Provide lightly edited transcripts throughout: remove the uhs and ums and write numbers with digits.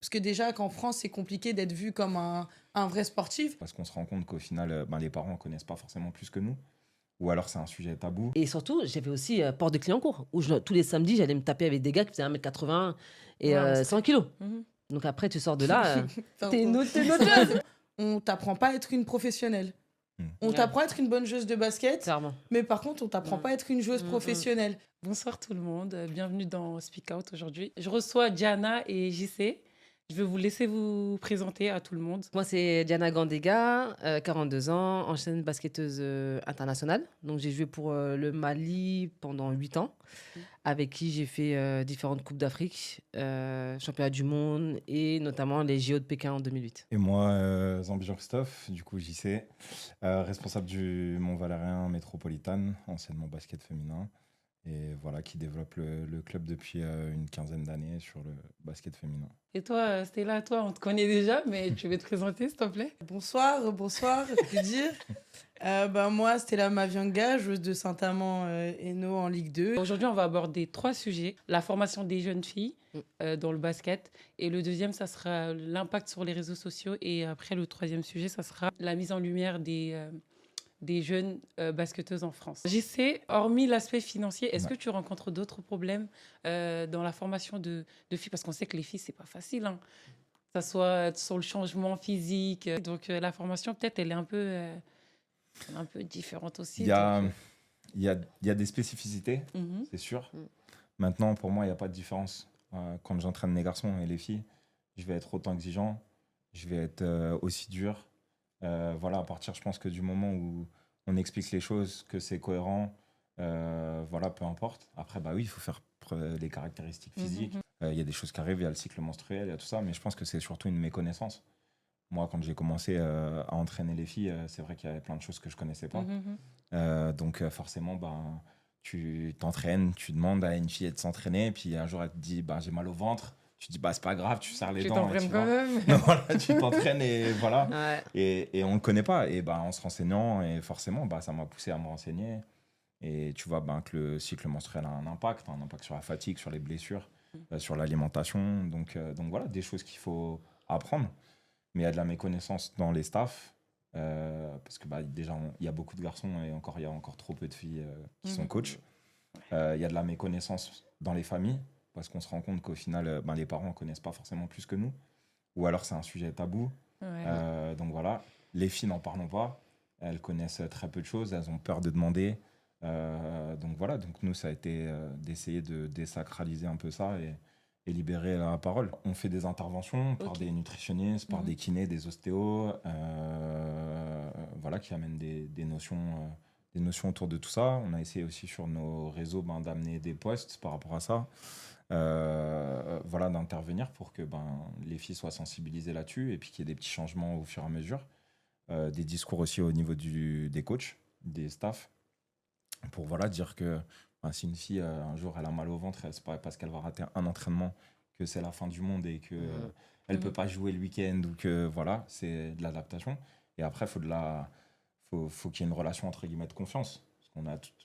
Parce que déjà, qu'en France, c'est compliqué d'être vu comme un vrai sportif. Parce qu'on se rend compte qu'au final, les parents ne connaissent pas forcément plus que nous. Ou alors c'est un sujet tabou. Et surtout, j'avais aussi Porte de Clignancourt, où tous les samedis, j'allais me taper avec des gars qui faisaient 1m80 et Ouais, 100 kilos. Mhm. Donc après, tu sors de là, Enfin, t'es une autre chose. On t'apprend pas à être une professionnelle. On Ouais. t'apprend à être une bonne joueuse de basket, Clairement. mais par contre, on t'apprend pas à être une joueuse professionnelle. Bonsoir tout le monde, bienvenue dans Speak Out aujourd'hui. Je reçois Diana et JC. Je vais vous laisser vous présenter à tout le monde. Moi, c'est Diana Gandega, 42 ans, ancienne basketteuse internationale. Donc, j'ai joué pour le Mali pendant 8 ans, avec qui j'ai fait différentes Coupes d'Afrique, championnat du monde et notamment les JO de Pékin en 2008. Et moi, Zambi Christophe, du coup JC, responsable du Mont-Valérien Métropolitane, anciennement basket féminin. Et voilà, qui développe le club depuis une quinzaine d'années sur le basket féminin. Et toi, Stella, toi, on te connaît déjà, mais tu veux te présenter, s'il te plaît? Bonsoir, je peux dire. Moi, Stella Mavianga, joueuse de Saint-Amand-Hainaut en Ligue 2. Aujourd'hui, on va aborder 3 sujets. La formation des jeunes filles dans le basket. Et le deuxième, ça sera l'impact sur les réseaux sociaux. Et après, le troisième sujet, ça sera la mise en lumière des jeunes basketteuses en France. JC, hormis l'aspect financier, est-ce que tu rencontres d'autres problèmes dans la formation de filles? Parce qu'on sait que les filles, c'est pas facile, hein. Que ça soit sur le changement physique. Donc, la formation, peut-être, elle est un peu différente aussi. Il y a des spécificités, c'est sûr. Maintenant, pour moi, il n'y a pas de différence. Quand j'entraîne les garçons et les filles, je vais être autant exigeant, je vais être aussi dur. À partir, je pense que du moment où on explique les choses, que c'est cohérent, peu importe. Après, oui, il faut faire les caractéristiques physiques. Il y a des choses qui arrivent, il y a le cycle menstruel, il y a tout ça, mais je pense que c'est surtout une méconnaissance. Moi, quand j'ai commencé à entraîner les filles, c'est vrai qu'il y avait plein de choses que je ne connaissais pas. Donc, forcément, tu t'entraînes, tu demandes à une fille de s'entraîner, puis un jour, elle te dit j'ai mal au ventre. Tu dis, c'est pas grave, tu serres les dents. Tu t'entraînes quand même. Tu t'entraînes et voilà. Ouais. Et on ne le connaît pas. Et en se renseignant, et forcément, ça m'a poussé à me renseigner. Et tu vois que le cycle menstruel a un impact sur la fatigue, sur les blessures, sur l'alimentation. Donc voilà, des choses qu'il faut apprendre. Mais il y a de la méconnaissance dans les staffs. Parce que déjà, il y a beaucoup de garçons et il y a encore trop peu de filles qui sont coachs. Il y a de la méconnaissance dans les familles. Parce qu'on se rend compte qu'au final, les parents ne connaissent pas forcément plus que nous. Ou alors, c'est un sujet tabou. Ouais. Donc voilà, les filles n'en parlent pas. Elles connaissent très peu de choses. Elles ont peur de demander. Donc nous, ça a été d'essayer de désacraliser un peu ça et libérer la parole. On fait des interventions par des nutritionnistes, par des kinés, des ostéos, qui amènent des notions autour de tout ça. On a essayé aussi sur nos réseaux d'amener des posts par rapport à ça. D'intervenir pour que les filles soient sensibilisées là-dessus et puis qu'il y ait des petits changements au fur et à mesure. Des discours aussi au niveau des coachs, des staffs, pour dire que si une fille, un jour, elle a mal au ventre, c'est pas parce qu'elle va rater un entraînement que c'est la fin du monde et que elle peut pas jouer le week-end ou que c'est de l'adaptation. Et après, faut qu'il y ait une relation entre guillemets de confiance.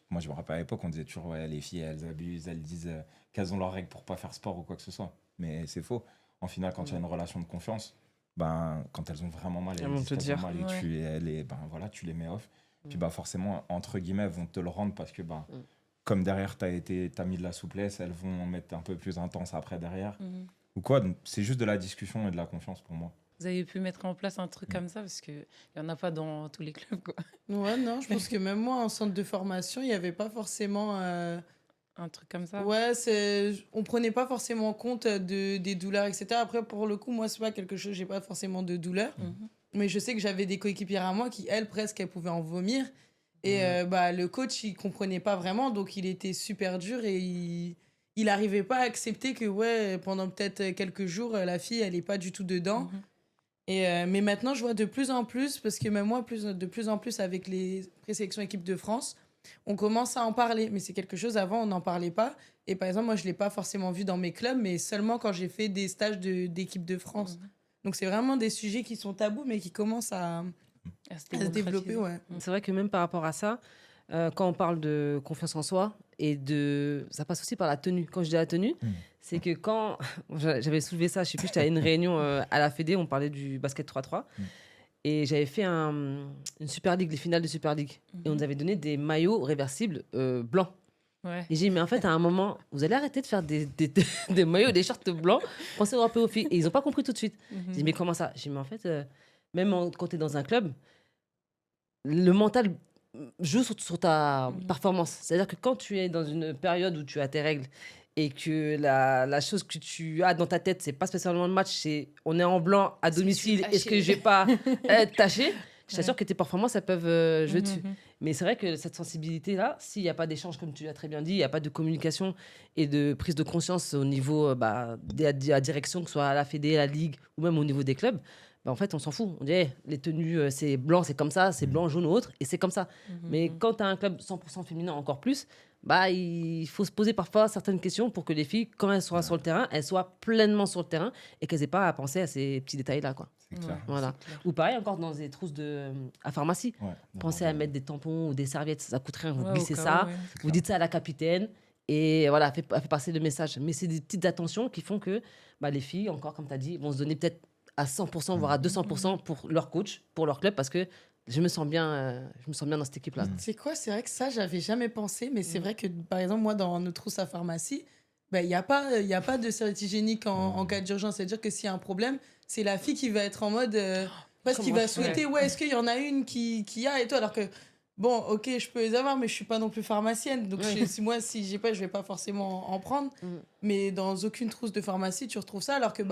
Moi, je me rappelle à l'époque, on disait toujours les filles, elles abusent, elles disent qu'elles ont leurs règles pour pas faire sport ou quoi que ce soit. Mais c'est faux. En final, quand il y a une relation de confiance, quand elles ont vraiment mal, elles disent qu'elles ont mal et tu les mets off. Puis forcément, entre guillemets, elles vont te le rendre parce que comme derrière, t'as mis de la souplesse, elles vont mettre un peu plus intense après derrière. Ou quoi. Donc, c'est juste de la discussion et de la confiance pour moi. Vous avez pu mettre en place un truc comme ça parce qu'il n'y en a pas dans tous les clubs, quoi. Ouais, non, je pense que même moi, en centre de formation, il n'y avait pas forcément... Un truc comme ça. Ouais, on prenait pas forcément compte des douleurs, etc. Après, pour le coup, moi, c'est pas quelque chose, j'ai pas forcément de douleur. Mais je sais que j'avais des coéquipières à moi qui, elles, presque, elles pouvaient en vomir. Et le coach, il comprenait pas vraiment, donc il était super dur et il arrivait pas à accepter que, pendant peut-être quelques jours, la fille, elle est pas du tout dedans. Mais maintenant, je vois de plus en plus, parce que même moi, de plus en plus avec les présélections équipe de France, on commence à en parler. Mais c'est quelque chose, avant, on n'en parlait pas. Et par exemple, moi, je ne l'ai pas forcément vu dans mes clubs, mais seulement quand j'ai fait des stages d'équipe de France. Donc, c'est vraiment des sujets qui sont tabous, mais qui commencent à se développer. Ouais. C'est vrai que même par rapport à ça, quand on parle de confiance en soi, ça passe aussi par la tenue. Quand je dis la tenue, C'est que quand j'avais soulevé ça, je sais plus, j'étais à une réunion à la Fédé, on parlait du basket 3-3. Et j'avais fait une Super League, les finales de Super League. Et on nous avait donné des maillots réversibles blancs. Ouais. Et j'ai dit, mais en fait, à un moment, vous allez arrêter de faire des maillots, des shorts blancs, pensez un peu aux filles. Et ils n'ont pas compris tout de suite. J'ai dit, mais comment ça? J'ai dit, mais en fait, quand tu es dans un club, le mental joue sur ta performance. C'est-à-dire que quand tu es dans une période où tu as tes règles et que la chose que tu as dans ta tête, c'est pas spécialement le match, c'est on est en blanc à domicile, est-ce que je vais pas être taché? Je t'assure que tes performances, elles peuvent jouer dessus. Mais c'est vrai que cette sensibilité-là, s'il n'y a pas d'échange, comme tu l'as très bien dit, il n'y a pas de communication et de prise de conscience au niveau de la direction, que ce soit à la Fédé, à la Ligue ou même au niveau des clubs, en fait, on s'en fout. On dit, hey, les tenues, c'est blanc, c'est comme ça, c'est blanc, jaune ou autre, et c'est comme ça. Mais quand tu as un club 100% féminin encore plus, il faut se poser parfois certaines questions pour que les filles, quand elles soient sur le terrain, elles soient pleinement sur le terrain et qu'elles n'aient pas à penser à ces petits détails-là, quoi. C'est clair. Voilà. Ou pareil, encore dans des trousses à pharmacie. Ouais, Pensez à mettre des tampons ou des serviettes, ça coûte rien. Vous Ouais, glissez au cas ça, où, ouais. vous dites ça à la capitaine et voilà, elle fait passer le message. Mais c'est des petites attentions qui font que les filles, encore comme tu as dit, vont se donner peut-être à 100%, voire à 200% pour leur coach, pour leur club, parce que je me sens bien dans cette équipe-là. C'est quoi? C'est vrai que ça, j'avais jamais pensé, mais c'est vrai que, par exemple, moi, dans nos trousses à pharmacie, il y a pas de serviette hygiénique en cas d'urgence. C'est-à-dire que s'il y a un problème, c'est la fille qui va être en mode... parce qu'il va souhaiter, est-ce qu'il y en a une qui a et tout, alors que, bon, ok, je peux les avoir, mais je suis pas non plus pharmacienne. Donc, si j'ai pas, je vais pas forcément en prendre. Mais dans aucune trousse de pharmacie, tu retrouves ça, alors que,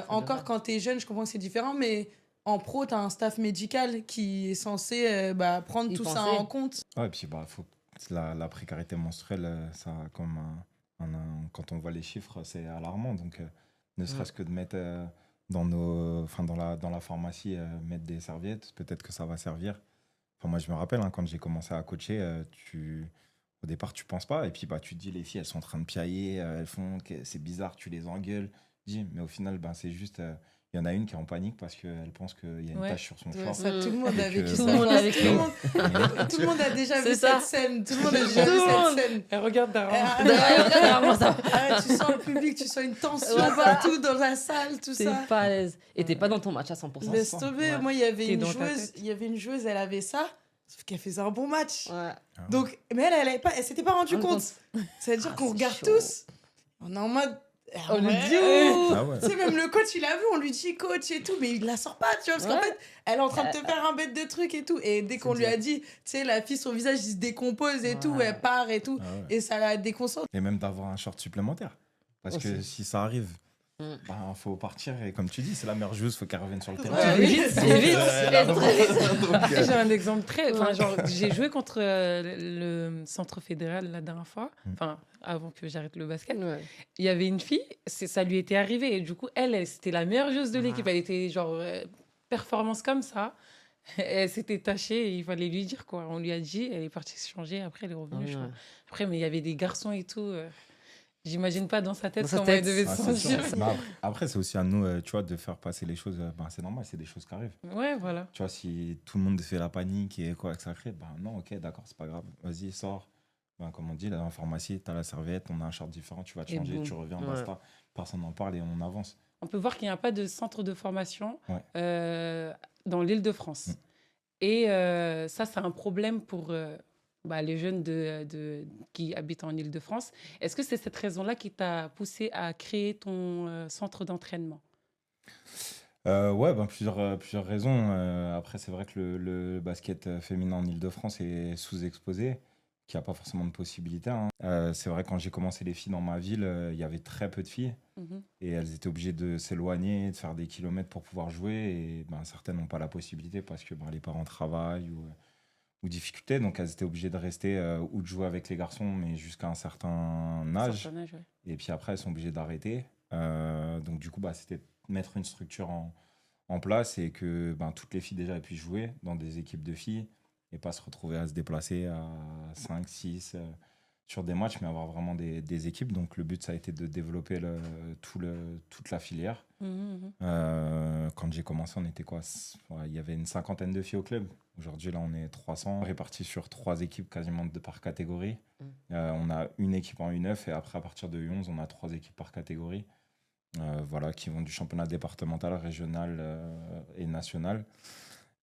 encore quand tu es jeune, je comprends que c'est différent, mais en pro, tu as un staff médical qui est censé prendre tout ça en compte. Ouais, et puis faut... la précarité menstruelle, ça a comme quand on voit les chiffres, c'est alarmant. Donc, ne serait-ce que de mettre dans la pharmacie, mettre des serviettes, peut-être que ça va servir. Enfin, moi, je me rappelle, quand j'ai commencé à coacher, au départ, tu penses pas. Et puis, tu te dis, les filles, elles sont en train de piailler, elles font que c'est bizarre, tu les engueules. Mais au final, c'est juste... il y en a une qui est en panique parce qu'elle pense qu'il y a une tache sur son short. Ça, tout le monde a vécu ça. Tout le monde a déjà vu cette scène. Tout le monde a déjà vu cette scène. Elle regarde derrière. Tu sens le public, tu sens une tension partout dans la salle, tout ça. T'es pas à l'aise. Et t'es pas dans ton match à 100%. Laisse tomber. Moi, il y avait une joueuse, elle avait ça, sauf qu'elle faisait un bon match. Ouais. Donc, mais elle s'était pas rendue compte. C'est-à-dire qu'on regarde tous. On est en mode... On lui dit Tu sais, même le coach, il a vu, on lui dit coach et tout, mais il la sort pas, tu vois, parce qu'en fait, elle est en train de te faire un bête de trucs et tout. Et dès qu'on lui a dit, tu sais, la fille, son visage, il se décompose et tout, elle part et tout, et ça la déconcentre. Et même d'avoir un short supplémentaire. Parce que si ça arrive, faut partir. Et comme tu dis, c'est la meilleure joueuse, faut qu'elle revienne sur le terrain. Vite. J'ai un exemple j'ai joué contre le centre fédéral la dernière fois, avant que j'arrête le basket. Il y avait une fille, ça lui était arrivé. Et du coup, elle c'était la meilleure joueuse de l'équipe. Elle était performance comme ça. Elle s'était tachée et il fallait lui dire, quoi. On lui a dit, elle est partie se changer. Après, elle est revenue. Après, mais il y avait des garçons et tout. J'imagine pas dans sa tête comment elle devait se sentir. Après, c'est aussi à nous, tu vois, de faire passer les choses. C'est normal, c'est des choses qui arrivent. Ouais, voilà. Tu vois, si tout le monde fait la panique et quoi que ça crée, non, ok, d'accord, c'est pas grave. Vas-y, sors. Comme on dit, là, en pharmacie, tu as la serviette, on a un short différent, tu vas te changer, tu reviens, basta. Personne n'en parle et on avance. On peut voir qu'il n'y a pas de centre de formation dans l'Île-de-France. Et ça, c'est un problème pour... les jeunes qui habitent en Île-de-France. Est-ce que c'est cette raison-là qui t'a poussé à créer ton centre d'entraînement? Plusieurs raisons. Après, c'est vrai que le basket féminin en Île-de-France est sous-exposé, qu'il n'y a pas forcément de possibilités. C'est vrai, quand j'ai commencé les filles dans ma ville, il y avait très peu de filles. Et elles étaient obligées de s'éloigner, de faire des kilomètres pour pouvoir jouer. Et certaines n'ont pas la possibilité parce que les parents travaillent ou difficultés, donc elles étaient obligées de rester ou de jouer avec les garçons, mais jusqu'à un certain âge. Et puis après, elles sont obligées d'arrêter. Donc du coup, c'était mettre une structure en place et que toutes les filles déjà puissent jouer dans des équipes de filles et pas se retrouver à se déplacer à 5, 6 sur des matchs, mais avoir vraiment des équipes. Donc le but, ça a été de développer toute la filière. Quand j'ai commencé, on était quoi? Il y avait une 50aine de filles au club. Aujourd'hui, là, on est 300, répartis sur 3 équipes quasiment par catégorie. On a une équipe en U9 et après, à partir de U11, on a 3 équipes par catégorie. Voilà, qui vont du championnat départemental, régional et national.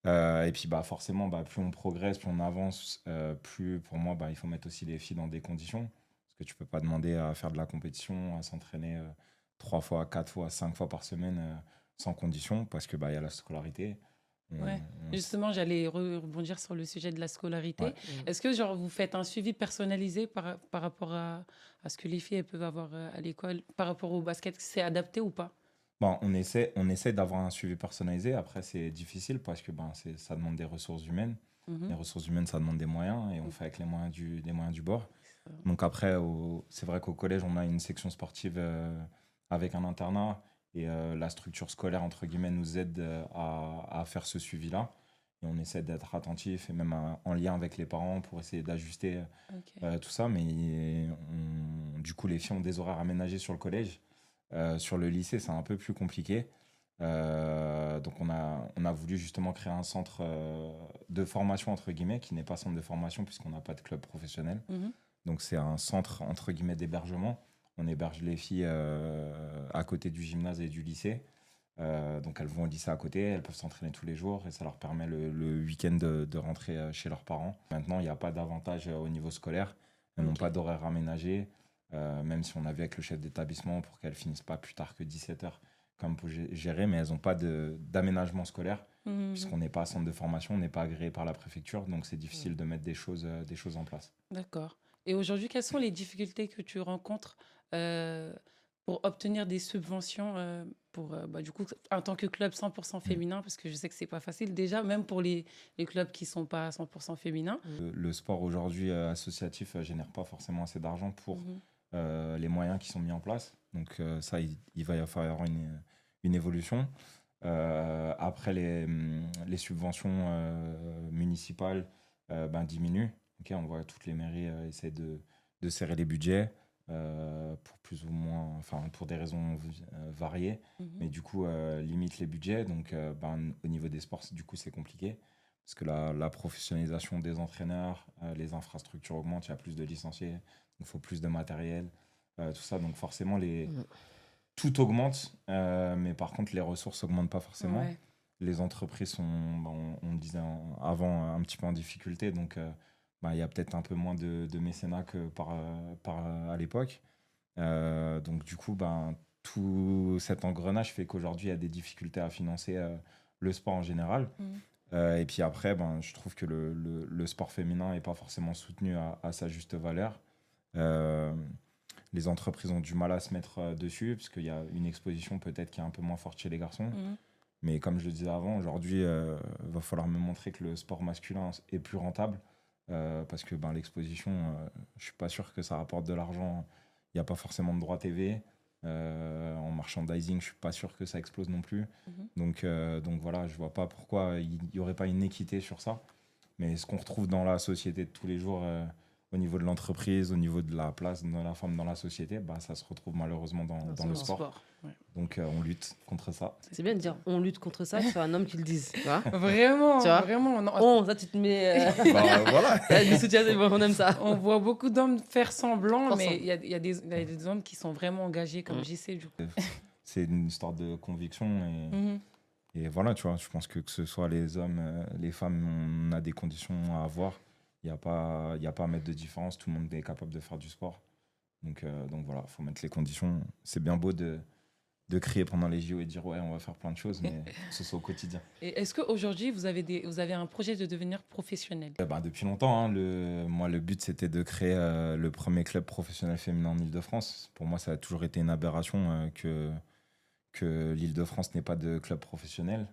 Et puis forcément, plus on progresse, plus on avance, plus pour moi, il faut mettre aussi les filles dans des conditions. Parce que tu peux pas demander à faire de la compétition, à s'entraîner 3 fois, 4 fois, 5 fois par semaine sans condition, parce que y a la scolarité. Justement, j'allais rebondir sur le sujet de la scolarité. Ouais. Est-ce que vous faites un suivi personnalisé par rapport à ce que les filles elles peuvent avoir à l'école, par rapport au basket? C'est adapté ou pas? On essaie d'avoir un suivi personnalisé. Après, c'est difficile parce que ça demande des ressources humaines. Les ressources humaines, ça demande des moyens et on fait avec les moyens du bord. Donc après, c'est vrai qu'au collège, on a une section sportive avec un internat et la structure scolaire, entre guillemets, nous aide à faire ce suivi-là. Et on essaie d'être attentif et même en lien avec les parents pour essayer d'ajuster tout ça. Mais du coup, les filles ont des horaires aménagés sur le collège. Sur le lycée, c'est un peu plus compliqué. Donc, on a voulu justement créer un centre de formation, entre guillemets, qui n'est pas centre de formation puisqu'on n'a pas de club professionnel. Donc, c'est un centre, entre guillemets, d'hébergement. On héberge les filles à côté du gymnase et du lycée. Donc, elles vont au lycée à côté, elles peuvent s'entraîner tous les jours et ça leur permet le week-end de rentrer chez leurs parents. Maintenant, il n'y a pas d'avantage au niveau scolaire. Elles n'ont pas d'horaire aménagé. Même si on a vu avec le chef d'établissement pour qu'elles finissent pas plus tard que 17h comme pour gérer, mais elles n'ont pas d'aménagement scolaire puisqu'on n'est pas centre de formation, on n'est pas agréé par la préfecture, donc c'est difficile de mettre des choses en place. D'accord. Et aujourd'hui, quelles sont les difficultés que tu rencontres pour obtenir des subventions du coup, en tant que club 100% féminin, parce que je sais que c'est pas facile déjà, même pour les clubs qui sont pas 100% féminins. Le sport aujourd'hui associatif génère pas forcément assez d'argent pour les moyens qui sont mis en place. Donc ça, il va y avoir une évolution. Après, les subventions municipales diminuent. On voit toutes les mairies essayer de serrer les budgets pour plus ou moins, pour des raisons variées. Mais du coup, limite les budgets. Donc au niveau des sports, du coup, c'est compliqué. Parce que la professionnalisation des entraîneurs, les infrastructures augmentent, il y a plus de licenciés, il faut plus de matériel, tout ça. Donc forcément, tout augmente, mais par contre, les ressources n'augmentent pas forcément. Ouais. Les entreprises sont, on le disait avant, un petit peu en difficulté. Donc, il y a peut-être un peu moins de mécénat que à l'époque. Donc, du coup, tout cet engrenage fait qu'aujourd'hui, il y a des difficultés à financer le sport en général. Et puis après, je trouve que le sport féminin n'est pas forcément soutenu à sa juste valeur. Les entreprises ont du mal à se mettre dessus, parce qu'il y a une exposition peut-être qui est un peu moins forte chez les garçons. Mais comme je le disais avant, aujourd'hui, il va falloir me montrer que le sport masculin est plus rentable. Parce que l'exposition, je ne suis pas sûr que ça rapporte de l'argent. Il n'y a pas forcément de droit TV. En merchandising, je ne suis pas sûr que ça explose non plus. Donc voilà, je ne vois pas pourquoi il n'y aurait pas une équité sur ça. Mais ce qu'on retrouve dans la société de tous les jours, au niveau de l'entreprise, au niveau de la place de la femme dans la société, ça se retrouve malheureusement dans le sport. Ouais. Donc on lutte contre ça. C'est bien de dire on lutte contre ça, c'est un homme qui le dise. Tu vois Vraiment, Tu vois vraiment. Non. ça tu te mets. Voilà. Du soutien, c'est bon, on aime ça. On voit beaucoup d'hommes faire semblant, mais il y a des hommes qui sont vraiment engagés, comme JC, du coup. C'est une histoire de conviction et voilà, tu vois, je pense que ce soit les hommes, les femmes, on a des conditions à avoir. Il n'y a pas à mettre de différence, tout le monde est capable de faire du sport. Donc voilà, il faut mettre les conditions. C'est bien beau de crier pendant les JO et de dire ouais, on va faire plein de choses, mais que ce soit au quotidien. Et est-ce qu'aujourd'hui, vous avez un projet de devenir professionnel? Depuis longtemps, moi, le but, c'était de créer le premier club professionnel féminin en Île-de-France. Pour moi, ça a toujours été une aberration que l'Île-de-France n'ait pas de club professionnel.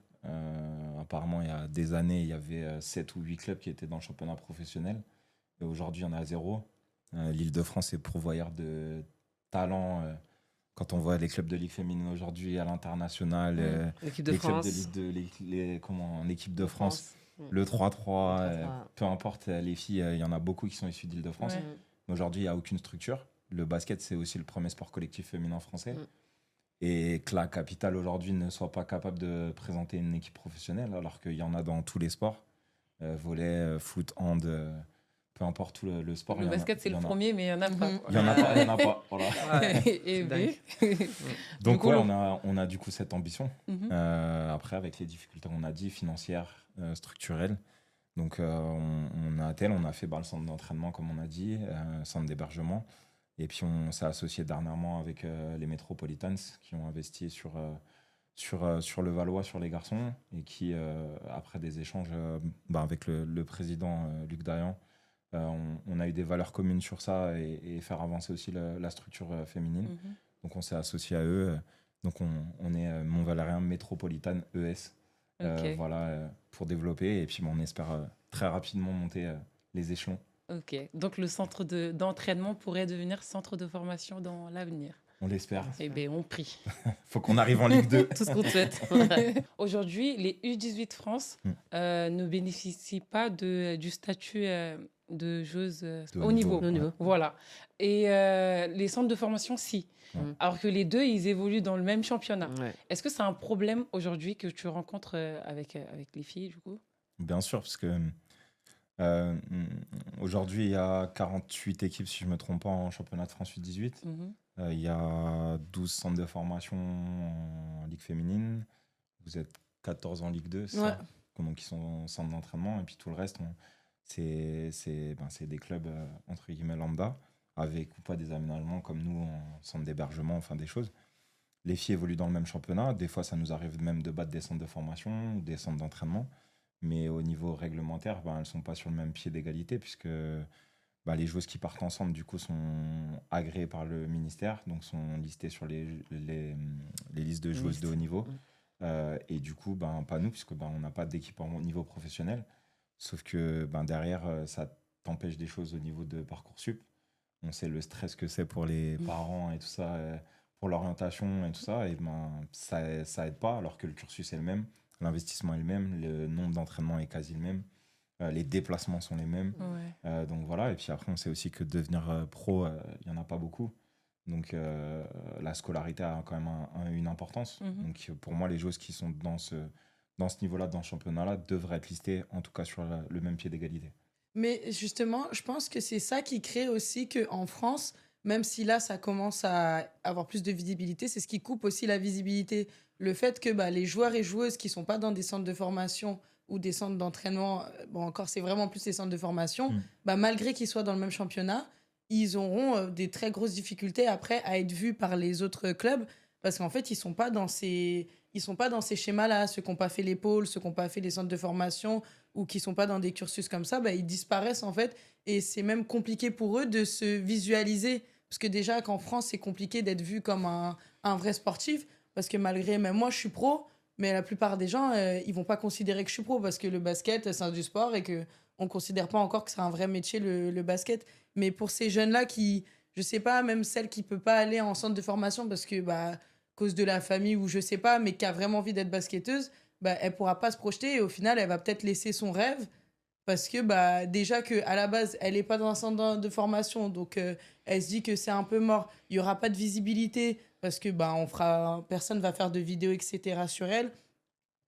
Apparemment, il y a des années, il y avait 7 ou 8 clubs qui étaient dans le championnat professionnel. Et aujourd'hui, il y en a 0. L'Île-de-France est pourvoyeur de talents. Quand on voit les clubs de Ligue féminine aujourd'hui à l'international, L'équipe de les France. clubs de Ligue en équipe de France, le 3-3, peu importe, les filles, il y en a beaucoup qui sont issues d'Île-de-France. Ouais. Aujourd'hui, il n'y a aucune structure. Le basket, c'est aussi le premier sport collectif féminin français. Et que la capitale aujourd'hui ne soit pas capable de présenter une équipe professionnelle, alors qu'il y en a dans tous les sports. Volley, foot, hand, peu importe tout le sport. Le basket, c'est le premier, mais il n'y en a pas. Il n'y en a pas, il n'y en a pas. Voilà. Et dingue. Donc, coup, ouais, on a du coup cette ambition. Mhm. Après, avec les difficultés, on a dit, financières, structurelles. Donc, on a fait le centre d'entraînement, comme on a dit, centre d'hébergement. Et puis, on s'est associé dernièrement avec les Metropolitans qui ont investi sur le Valois, sur les garçons. Et qui, après des échanges avec le président Luc Dayan, on a eu des valeurs communes sur ça et faire avancer aussi la structure féminine. Mhm. Donc, on s'est associé à eux. Donc, on est Mont-Valérien Métropolitane ES. Ok. Voilà, pour développer. Et puis, on espère très rapidement monter les échelons. Ok. Donc, le centre d'entraînement pourrait devenir centre de formation dans l'avenir. On l'espère. Eh bien, on prie. Faut qu'on arrive en Ligue 2. Tout ce qu'on te souhaite. Aujourd'hui, les U18 France ne bénéficient pas du statut de joueuse De haut niveau. Au niveau. Voilà. Et les centres de formation, si. Alors que les deux, ils évoluent dans le même championnat. Ouais. Est-ce que c'est un problème aujourd'hui que tu rencontres avec les filles, du coup? Bien sûr, parce que aujourd'hui, il y a 48 équipes, si je ne me trompe pas, en championnat de France U18. Mhm. Il y a 12 centres de formation en Ligue féminine. Vous êtes 14 en Ligue 2, c'est ça? Donc, ils sont en centre d'entraînement. Et puis tout le reste, c'est des clubs, entre guillemets, lambda, avec ou pas des aménagements comme nous, en centre d'hébergement, enfin des choses. Les filles évoluent dans le même championnat. Des fois, ça nous arrive même de battre des centres de formation ou des centres d'entraînement. Mais au niveau réglementaire, elles ne sont pas sur le même pied d'égalité puisque les joueuses qui partent ensemble, du coup, sont agréées par le ministère, donc sont listées sur les listes de joueuses de haut niveau. Et du coup, pas nous, puisque on n'a pas d'équipe au niveau professionnel. Sauf que derrière, ça t'empêche des choses au niveau de Parcoursup. On sait le stress que c'est pour les parents et tout ça, pour l'orientation et tout ça. Et ça aide pas, alors que le cursus est le même, l'investissement est le même, le nombre d'entraînements est quasi le même. Les déplacements sont les mêmes. Ouais. Donc voilà, et puis après, on sait aussi que devenir pro, il n'y en a pas beaucoup. Donc la scolarité a quand même une importance. Donc pour moi, les joueuses qui sont dans ce niveau-là, dans ce championnat-là, devraient être listées, en tout cas sur le même pied d'égalité. Mais justement, je pense que c'est ça qui crée aussi qu'en France, même si là, ça commence à avoir plus de visibilité, c'est ce qui coupe aussi la visibilité. Le fait que les joueurs et joueuses qui ne sont pas dans des centres de formation ou des centres d'entraînement, encore c'est vraiment plus les centres de formation, malgré qu'ils soient dans le même championnat, ils auront des très grosses difficultés après à être vus par les autres clubs parce qu'en fait, ils sont pas dans ces schémas-là, ceux qui n'ont pas fait les pôles, ceux qui n'ont pas fait les centres de formation ou qui sont pas dans des cursus comme ça, ils disparaissent en fait et c'est même compliqué pour eux de se visualiser parce que déjà qu'en France, c'est compliqué d'être vu comme un vrai sportif parce que malgré même moi je suis pro, mais la plupart des gens ils vont pas considérer que je suis pro parce que le basket c'est du sport et que on considère pas encore que c'est un vrai métier le basket. Mais pour ces jeunes-là qui, je sais pas, même celle qui peut pas aller en centre de formation parce que cause de la famille ou je sais pas, mais qui a vraiment envie d'être basketteuse, elle pourra pas se projeter et au final elle va peut-être laisser son rêve parce que déjà que à la base elle est pas dans un centre de formation, donc elle se dit que c'est un peu mort, il y aura pas de visibilité parce que personne va faire de vidéos etc sur elle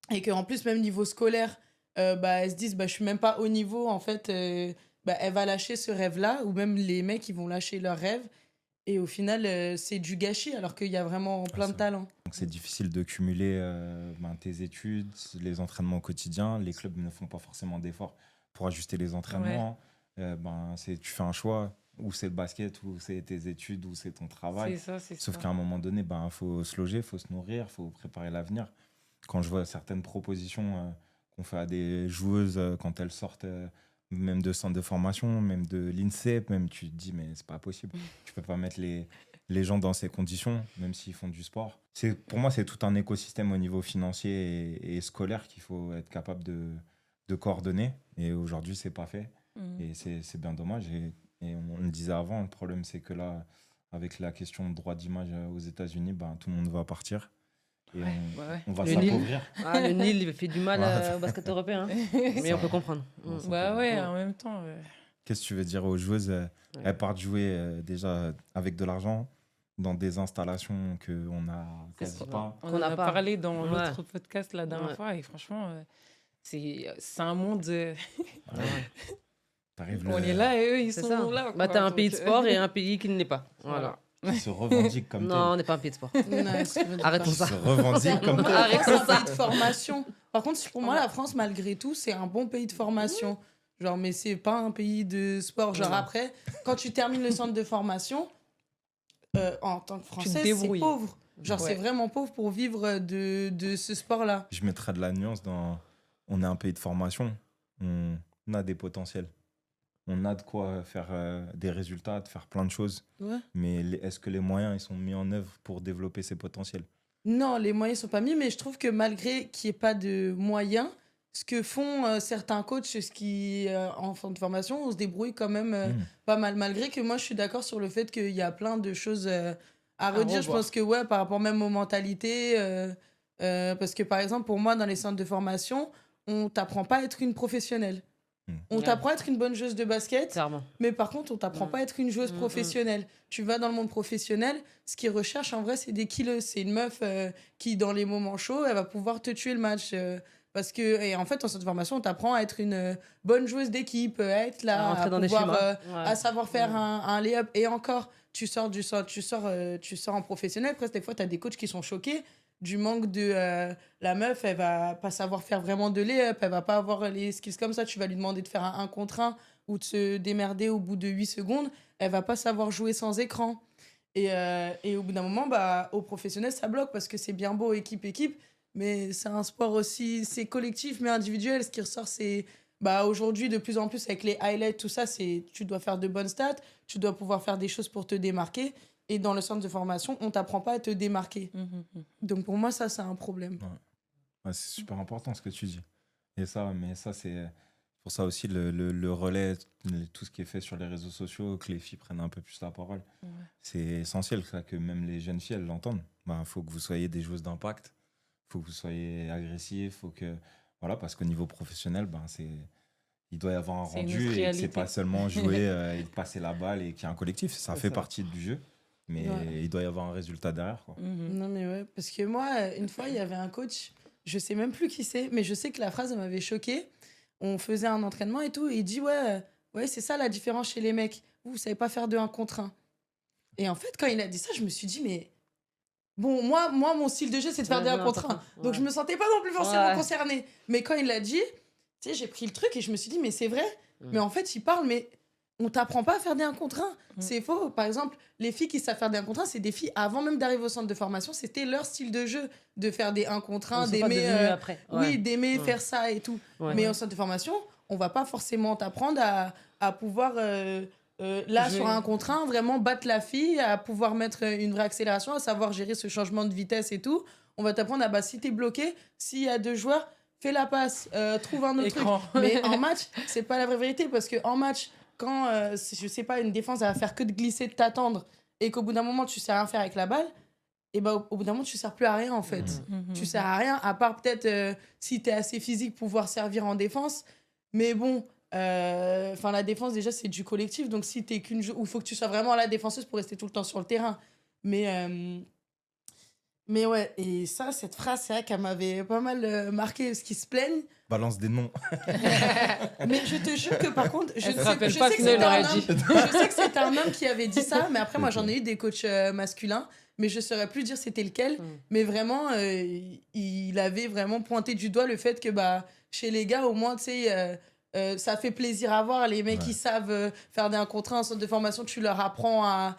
et que en plus même niveau scolaire elles se disent je suis même pas au niveau en fait, elle va lâcher ce rêve là ou même les mecs ils vont lâcher leur rêve et au final c'est du gâchis alors qu'il y a vraiment plein de talents. Donc c'est difficile de cumuler tes études, les entraînements au quotidien. Les clubs ne font pas forcément d'efforts pour ajuster les entraînements. Tu fais un choix, ou c'est le basket, ou c'est tes études, ou c'est ton travail. Sauf qu'à un moment donné, faut se loger, faut se nourrir, faut préparer l'avenir. Quand je vois certaines propositions qu'on fait à des joueuses quand elles sortent même de centres de formation, même de l'INSEP, même tu te dis mais c'est pas possible. Tu peux pas mettre les gens dans ces conditions, même s'ils font du sport. Pour moi, c'est tout un écosystème au niveau financier et scolaire qu'il faut être capable de coordonner. Et aujourd'hui, c'est pas fait. Et c'est bien dommage. Et on le disait avant, le problème, c'est que là, avec la question de droit d'image aux États-Unis, tout le monde va partir. Et on va s'appauvrir. Le Nil, il fait du mal au basket européen. Mais on peut comprendre. En même temps, Qu'est-ce que tu veux dire aux joueuses Elles partent jouer déjà avec de l'argent dans des installations qu'on a quasi pas. On Qu'on en n'a a pas. parlé dans Ouais. l'autre podcast la dernière Ouais. fois et franchement, c'est un monde. T'arrives On est là et eux, ils C'est sont ça. là. Bah, quoi. t'as un pays de Donc, sport et un pays qui ne l'est pas. Voilà. Qui se revendiquent comme Non, on n'est pas un pays de sport. Arrêtons tel. ça. Qui se revendiquent comme tel. La France, c'est un pays de formation. Par contre, pour moi, la France, malgré tout, c'est un bon pays de formation. Genre, mais c'est pas un pays de sport. Genre, Ouais. après, quand tu termines le centre de formation, en tant que Française, c'est débrouilles. pauvre. Genre, Ouais. c'est vraiment pauvre pour vivre de ce sport-là. Je mettrais de la nuance dans. On est un pays de formation. On a des potentiels. On a de quoi faire des résultats, de faire plein de choses. Ouais. Mais est-ce que les moyens ils sont mis en œuvre pour développer ces potentiels? Non, les moyens sont pas mis, mais je trouve que malgré qu'il n'y ait pas de moyens, ce que font certains coachs, ce qui en centre de formation, on se débrouille quand même pas mal. Malgré que moi, je suis d'accord sur le fait qu'il y a plein de choses à redire. Je revoir. pense que ouais, par rapport même aux mentalités, parce que par exemple, pour moi, dans les centres de formation, on t'apprend pas à être une professionnelle. On Ouais. t'apprend à être une bonne joueuse de basket, Clairement. mais par contre, on t'apprend pas à être une joueuse professionnelle. Tu vas dans le monde professionnel, ce qu'ils recherchent en vrai, c'est des killers. C'est une meuf qui, dans les moments chauds, elle va pouvoir te tuer le match. Parce que, et en fait, en cette formation, on t'apprend à être une bonne joueuse d'équipe, à être là, À rentrer à dans des pouvoir, schémas. Ouais. à savoir faire un lay-up. Et encore, tu sors en professionnel. Presque des fois, tu as des coachs qui sont choqués du manque de la meuf, elle va pas savoir faire vraiment de lay-up, elle va pas avoir les skills comme ça, tu vas lui demander de faire un 1 contre 1 ou de se démerder au bout de 8 secondes, elle va pas savoir jouer sans écran. Et au bout d'un moment, bah, au professionnel, ça bloque parce que c'est bien beau équipe, mais c'est un sport aussi, c'est collectif mais individuel. Ce qui ressort, c'est bah, aujourd'hui, de plus en plus, avec les highlights, tout ça, c'est tu dois faire de bonnes stats, tu dois pouvoir faire des choses pour te démarquer. Et dans le centre de formation, on t'apprend pas à te démarquer. Donc pour moi, ça, c'est un problème. Ouais, c'est super important ce que tu dis. Et ça, c'est pour ça aussi le relais, tout ce qui est fait sur les réseaux sociaux, que les filles prennent un peu plus la parole. Ouais. C'est essentiel que même les jeunes filles, elles l'entendent. Bah, faut que vous soyez des joueuses d'impact, faut que vous soyez agressifs, voilà, parce qu'au niveau professionnel, il doit y avoir un C'est une rendu autre et que c'est réalité. pas seulement jouer et passer la balle et qu'il y a un collectif. Ça C'est fait ça. partie du jeu, mais Ouais. il doit y avoir un résultat derrière, quoi. Non, mais ouais, parce que moi, une fois, il y avait un coach, je sais même plus qui c'est, mais je sais que la phrase, elle m'avait choquée. On faisait un entraînement et tout, et il dit ouais, c'est ça la différence chez les mecs. Vous savez pas faire de 1 contre 1. Et en fait, quand il a dit ça, je me suis dit, mais bon, moi mon style de jeu, c'est de faire Ouais, des 1 ouais, contre 1. ouais. Donc je me sentais pas non plus forcément Ouais. concernée. Mais quand il l'a dit, tu sais, j'ai pris le truc et je me suis dit, mais c'est vrai. Mm. Mais en fait, il parle, mais on t'apprend pas à faire des 1 contre 1. Mm. C'est faux. Par exemple, les filles qui savent faire des 1 contre 1, c'est des filles, avant même d'arriver au centre de formation, c'était leur style de jeu de faire des 1 contre 1, Ils sont pas d'aimer devenus après. oui, d'aimer Ouais. faire ça et tout. Ouais. Mais au centre de formation, on va pas forcément t'apprendre à pouvoir, là, Jouer. sur un 1 contre 1, vraiment battre la fille, à pouvoir mettre une vraie accélération, à savoir gérer ce changement de vitesse et tout. On va t'apprendre à, bah, si t'es bloqué, s'il y a 2 joueurs, fais la passe, trouve un autre Écran. truc. Mais en match, c'est pas la vraie vérité, parce qu'en match, quand, je sais pas, une défense, elle va faire que de glisser, de t'attendre, et qu'au bout d'un moment, tu sais rien faire avec la balle, et bah, au bout d'un moment, tu sers plus à rien, en fait. Tu sers à rien, à part peut-être si t'es assez physique, pouvoir servir en défense. Mais bon, la défense, déjà, c'est du collectif. Donc, si t'es qu'une ou faut que tu sois vraiment la défenseuse pour rester tout le temps sur le terrain. Mais ouais, et ça, cette phrase, c'est vrai qu'elle m'avait pas mal marqué, parce qu'ils se plaignent. Balance des noms. Mais je te jure que par contre, je Elle se sais, rappelle je pas sais ce que qu'elle c'était un aurait homme, dit. je sais que c'était un homme qui avait dit ça, mais après moi j'en ai eu des coachs masculins, mais je saurais plus dire c'était lequel. Mais vraiment, il avait vraiment pointé du doigt le fait que bah chez les gars au moins tu sais. Ça fait plaisir à voir les mecs qui savent faire des 1 contre 1 en centre de formation, tu leur apprends à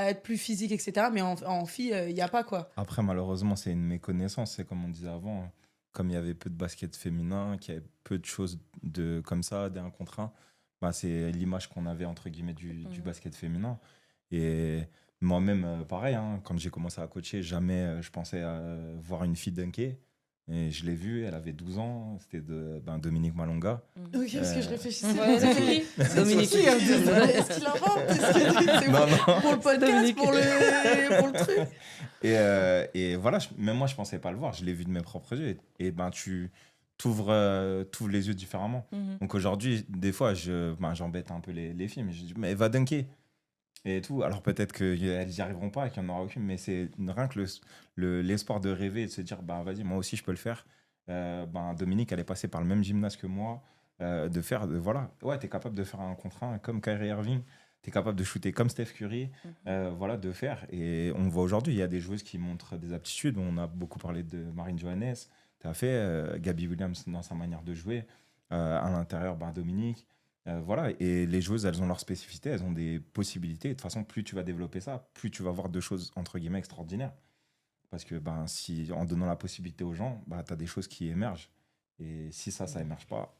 être plus physique, etc. Mais en fille, il n'y a pas quoi. Après, malheureusement, c'est une méconnaissance. C'est comme on disait avant, hein. Comme il y avait peu de basket féminin, qu'il y avait peu de choses comme ça, des 1 contre 1, bah, c'est l'image qu'on avait, entre guillemets, du basket féminin. Et moi-même, pareil, hein, quand j'ai commencé à coacher, jamais je pensais voir une fille dunker. Et je l'ai vue, elle avait 12 ans, c'était Dominique Malonga. Ok, parce que je réfléchissais. Ouais, C'est c'est qui qui Dominique. C'est qui, est-ce qu'il invente Est-ce qu'il- c'est Non, pour- non. Pour le podcast, Dominique. pour le truc. Et voilà, même moi, je pensais pas le voir. Je l'ai vu de mes propres yeux. Et tu t'ouvres les yeux différemment. Mhm. Donc aujourd'hui, des fois, j'embête un peu les filles, mais je dis, mais va dunker et tout. Alors peut-être qu'elles n'y arriveront pas et qu'il n'y en aura aucune, mais c'est rien que l'espoir de rêver et de se dire, bah vas-y, moi aussi je peux le faire. Dominique, elle est passée par le même gymnase que moi, voilà. Ouais, t'es capable de faire un contre un comme Kyrie Irving, t'es capable de shooter comme Steph Curry, voilà, de faire. Et on voit aujourd'hui, il y a des joueuses qui montrent des aptitudes. On a beaucoup parlé de Marine Johannes, t'as fait Gabby Williams dans sa manière de jouer, à l'intérieur, Dominique. Voilà, et les joueuses, elles ont leur spécificité, elles ont des possibilités. Et de toute façon, plus tu vas développer ça, plus tu vas voir de choses, entre guillemets, extraordinaires. Parce que si, en donnant la possibilité aux gens, tu as des choses qui émergent. Et si ça émerge pas...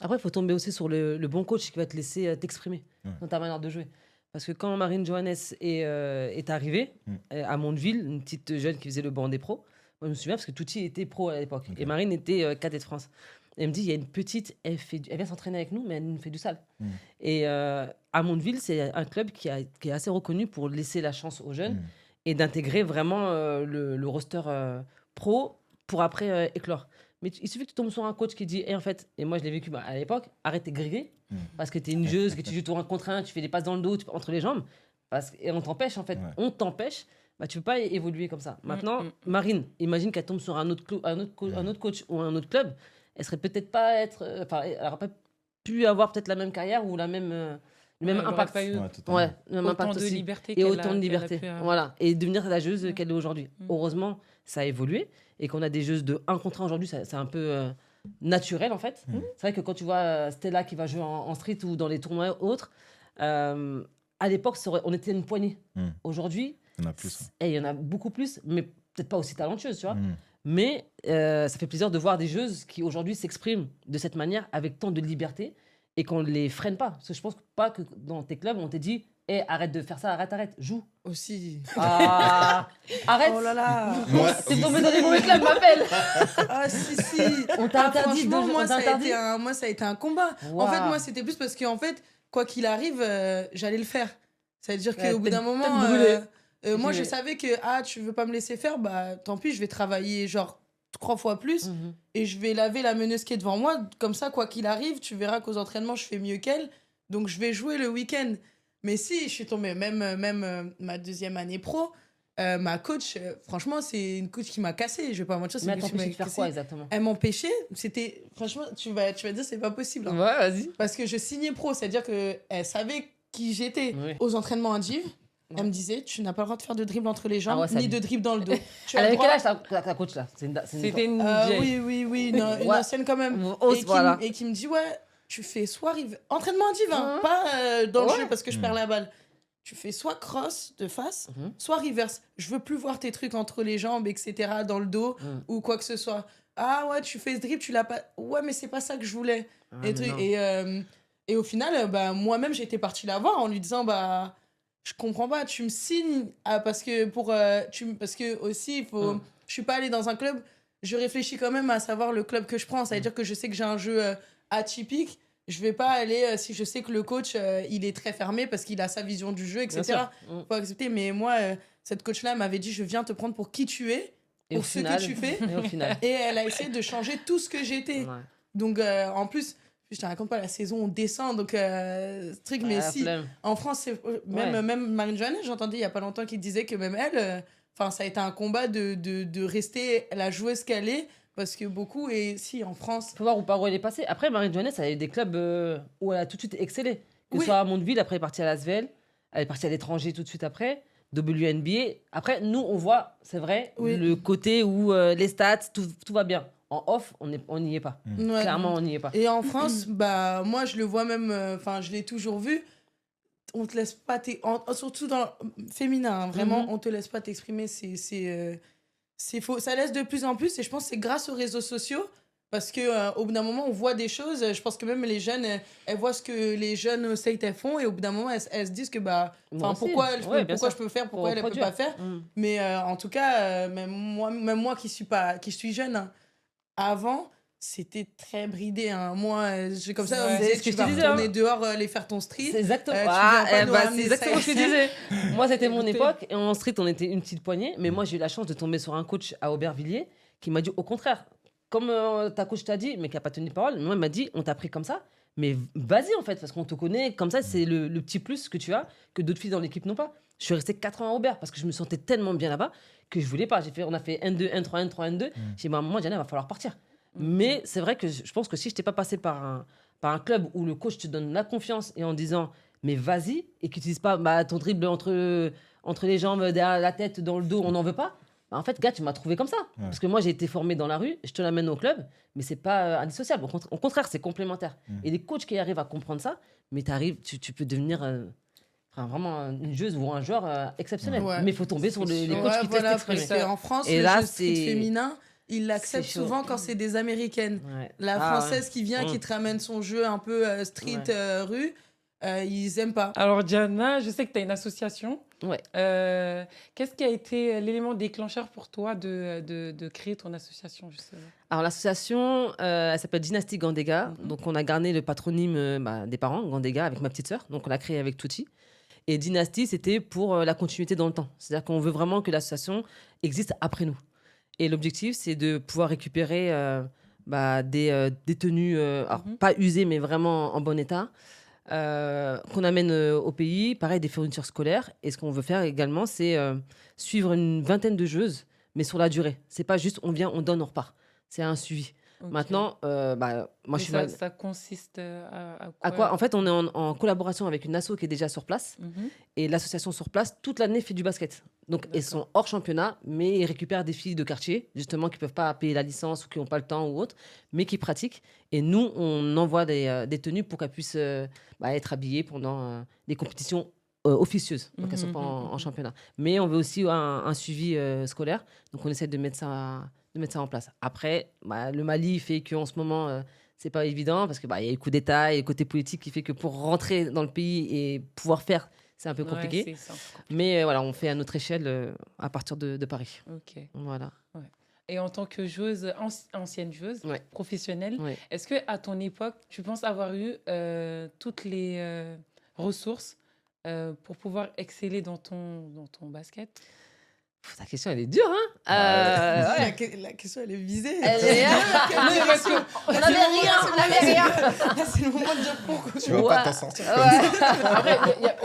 Après, il faut tomber aussi sur le bon coach qui va te laisser t'exprimer dans ta manière de jouer. Parce que quand Marine Johannes est arrivée à Mondeville, une petite jeune qui faisait le banc des pros, moi je me souviens parce que Touti était pro à l'époque. Et Marine était cadette de France. Elle me dit, il y a une petite, elle vient s'entraîner avec nous, mais elle nous fait du sale. Et à Mondeville, c'est un club qui est assez reconnu pour laisser la chance aux jeunes et d'intégrer vraiment le roster pro pour après éclore. Mais il suffit que tu tombes sur un coach qui dit, en fait, et moi je l'ai vécu à l'époque, arrête tes grillés, parce que tu es une joueuse, que tu joues tour un contre un, tu fais des passes dans le dos, entre les jambes, et on t'empêche, en fait. On t'empêche. Tu peux pas évoluer comme ça. Maintenant, Marine, imagine qu'elle tombe sur un autre coach ou un autre club. Elle serait peut-être pas elle n'aurait pas pu avoir peut-être la même carrière ou le même impact. Pas eu même impact autant de aussi. liberté Et autant de liberté. Voilà. Et devenir la joueuse qu'elle est aujourd'hui. Heureusement, ça a évolué et qu'on a des joueuses de 1 contre 1 aujourd'hui, c'est un peu naturel en fait. C'est vrai que quand tu vois Stella qui va jouer en street ou dans les tournois autres, à l'époque, on était une poignée. Aujourd'hui, il y en a plus. Il y en a beaucoup plus, mais peut-être pas aussi talentueuses, tu vois. Mais ça fait plaisir de voir des joueuses qui aujourd'hui s'expriment de cette manière avec tant de liberté et qu'on ne les freine pas. Parce que je pense pas que dans tes clubs, on t'ait dit arrête de faire ça, arrête, joue. Aussi. Arrête. Oh là là. C'est tombé dans les mauvais clubs, m'appelle. Ah si. On t'a interdit de moi, ça a été un combat. Wow. En fait, moi, c'était plus parce qu'en fait, quoi qu'il arrive, j'allais le faire. C'est-à-dire qu'au bout d'un moment, moi, je savais que tu veux pas me laisser faire, tant pis, je vais travailler genre 3 fois plus et je vais laver la meneuse qui est devant moi. Comme ça, quoi qu'il arrive, tu verras qu'aux entraînements, je fais mieux qu'elle. Donc, je vais jouer le week-end. Mais si, je suis tombée, même ma 2e année pro, ma coach, franchement, c'est une coach qui m'a cassée. Je vais pas mentir. Mais elle t'empêchait de faire quoi exactement ? Elle m'empêchait. C'était, franchement, tu vas dire, c'est pas possible. Ouais, vas-y. Parce que je signais pro, c'est-à-dire qu'elle savait qui j'étais. Aux entraînements indiv. Elle me disait, tu n'as pas le droit de faire de dribble entre les jambes, ni de dribble dans le dos. Elle avait quel âge ta coach là ? C'était une oui, une ancienne quand même. Et qui me dit, tu fais soit entraînement indiv, pas dans le jeu parce que je perds la balle. Tu fais soit cross de face, soit reverse. Je veux plus voir tes trucs entre les jambes, etc., dans le dos ou quoi que ce soit. Ah ouais, tu fais ce dribble, tu l'as pas. Ouais, mais c'est pas ça que je voulais. Et au final, moi-même, j'étais partie la voir en lui disant, je comprends pas, tu me signes parce que aussi il faut je suis pas allée dans un club, je réfléchis quand même à savoir le club que je prends, ça veut dire que je sais que j'ai un jeu atypique, je vais pas aller si je sais que le coach il est très fermé parce qu'il a sa vision du jeu, etc. Faut accepter. Mais moi cette coach là m'avait dit je viens te prendre pour qui tu es, pour ce que tu fais, et elle a essayé de changer tout ce que j'étais. Donc en plus je te raconte pas, la saison on descend, donc truc, mais si en France c'est même Marine Johannes, j'entendais il y a pas longtemps qui disait que même elle ça a été un combat de rester la joueuse qu'elle est, parce que beaucoup, et si en France, faut voir où elle est passée. Après Marine Johannes, elle a eu des clubs où elle a tout de suite excellé, que ce soit à Mondeville, après elle est partie à l'Asvel, elle est partie à l'étranger tout de suite après, WNBA. Après nous on voit, c'est vrai, le côté où les stats, tout va bien. En off, on n'y est pas. Clairement, on n'y est pas. Et en France, moi, je le vois même... je l'ai toujours vu. On te laisse pas... surtout dans le féminin, vraiment, on te laisse pas t'exprimer. C'est faux. Ça laisse de plus en plus. Et je pense que c'est grâce aux réseaux sociaux. Parce qu'au bout d'un moment, on voit des choses. Je pense que même les jeunes, elles voient ce que les jeunes au state elles font. Et au bout d'un moment, elles se disent que pourquoi je peux faire, pourquoi elle ne peut pas faire. Mais en tout cas, même moi qui suis jeune... Avant, c'était très bridé. Moi, comme ça, on me disait, tu vas retourner dehors, aller faire ton street. C'est exactement, c'est exactement ce que je disais. Moi, c'était mon époque. Et en street, on était une petite poignée. Mais moi, j'ai eu la chance de tomber sur un coach à Aubervilliers qui m'a dit, au contraire, comme ta coach t'a dit, mais qui n'a pas tenu parole, moi, il m'a dit, on t'a pris comme ça, mais vas-y, en fait, parce qu'on te connaît comme ça, c'est le petit plus que tu as, que d'autres filles dans l'équipe n'ont pas. Je suis restée 4 ans à Aubert parce que je me sentais tellement bien là-bas que je voulais pas. On a fait N2, N3, N3, N2. J'ai dit, à un moment, Diana, il va falloir partir. Mais c'est vrai que je pense que si je n'étais pas passée par un club où le coach te donne la confiance et en disant, mais vas-y, et qu'il n'utilise pas ton dribble entre les jambes, derrière la tête, dans le dos, on n'en veut pas. Bah, en fait, gars, tu m'as trouvé comme ça. Ouais. Parce que moi, j'ai été formée dans la rue, je te l'amène au club, mais c'est pas indissociable. Au contraire, c'est complémentaire. Et les coachs qui arrivent à comprendre ça, mais tu peux devenir vraiment une joueuse ou un joueur exceptionnel. Ouais. Mais il faut tomber sur les coachs Ouais, qui voilà, testent exprimer. parce qu'en France, Et le là, jeu street c'est- féminin, ils l'acceptent c'est chaud. souvent quand c'est des Américaines. Ouais. La Ah, Française ouais. qui vient, qui te ramène son jeu un peu street rue, ils aiment pas. Alors, Diana, je sais que tu as une association. Ouais. Qu'est-ce qui a été l'élément déclencheur pour toi de créer ton association, justement? Alors, l'association, elle s'appelle Dynastie Gandega. Donc, on a gardé le patronyme des parents, Gandega, avec ma petite sœur. Donc, on l'a créé avec Tuti. Et Dynastie, c'était pour la continuité dans le temps. C'est-à-dire qu'on veut vraiment que l'association existe après nous. Et l'objectif, c'est de pouvoir récupérer des tenues, alors, pas usées, mais vraiment en bon état, qu'on amène au pays. Pareil, des fournitures scolaires. Et ce qu'on veut faire également, c'est suivre une vingtaine de joueuses, mais sur la durée. C'est pas juste on vient, on donne, on repart. C'est un suivi. Ok. Maintenant, moi, Mais je suis... ça consiste à À quoi En fait, on est en collaboration avec une asso qui est déjà sur place. Mhm. Et l'association sur place, toute l'année, fait du basket. Donc, D'accord. elles sont hors championnat, mais ils récupèrent des filles de quartier, justement, qui ne peuvent pas payer la licence ou qui n'ont pas le temps ou autre, mais qui pratiquent. Et nous, on envoie des tenues pour qu'elles puissent être habillées pendant des compétitions officieuses. Donc, elles ne sont pas en championnat. Mais on veut aussi un suivi scolaire. Donc, on essaie de mettre ça en place. Après, le Mali fait qu'en ce moment... c'est pas évident parce que y a le coup d'État et le côté politique qui fait que pour rentrer dans le pays et pouvoir faire, c'est un peu compliqué. Ouais, c'est ça. Mais voilà, on fait à notre échelle à partir de Paris. Ok. Voilà. Et en tant que joueuse, ancienne joueuse, Ouais. professionnelle, Ouais. est-ce que à ton époque, tu penses avoir eu toutes les ressources pour pouvoir exceller dans ton basket? Pff, ta question, elle est dure, hein La question, elle est visée. Elle est- Non, parce que On n'avait rien. Là, c'est le moment de dire pourquoi. Tu vas Ouais. pas t'en sortir.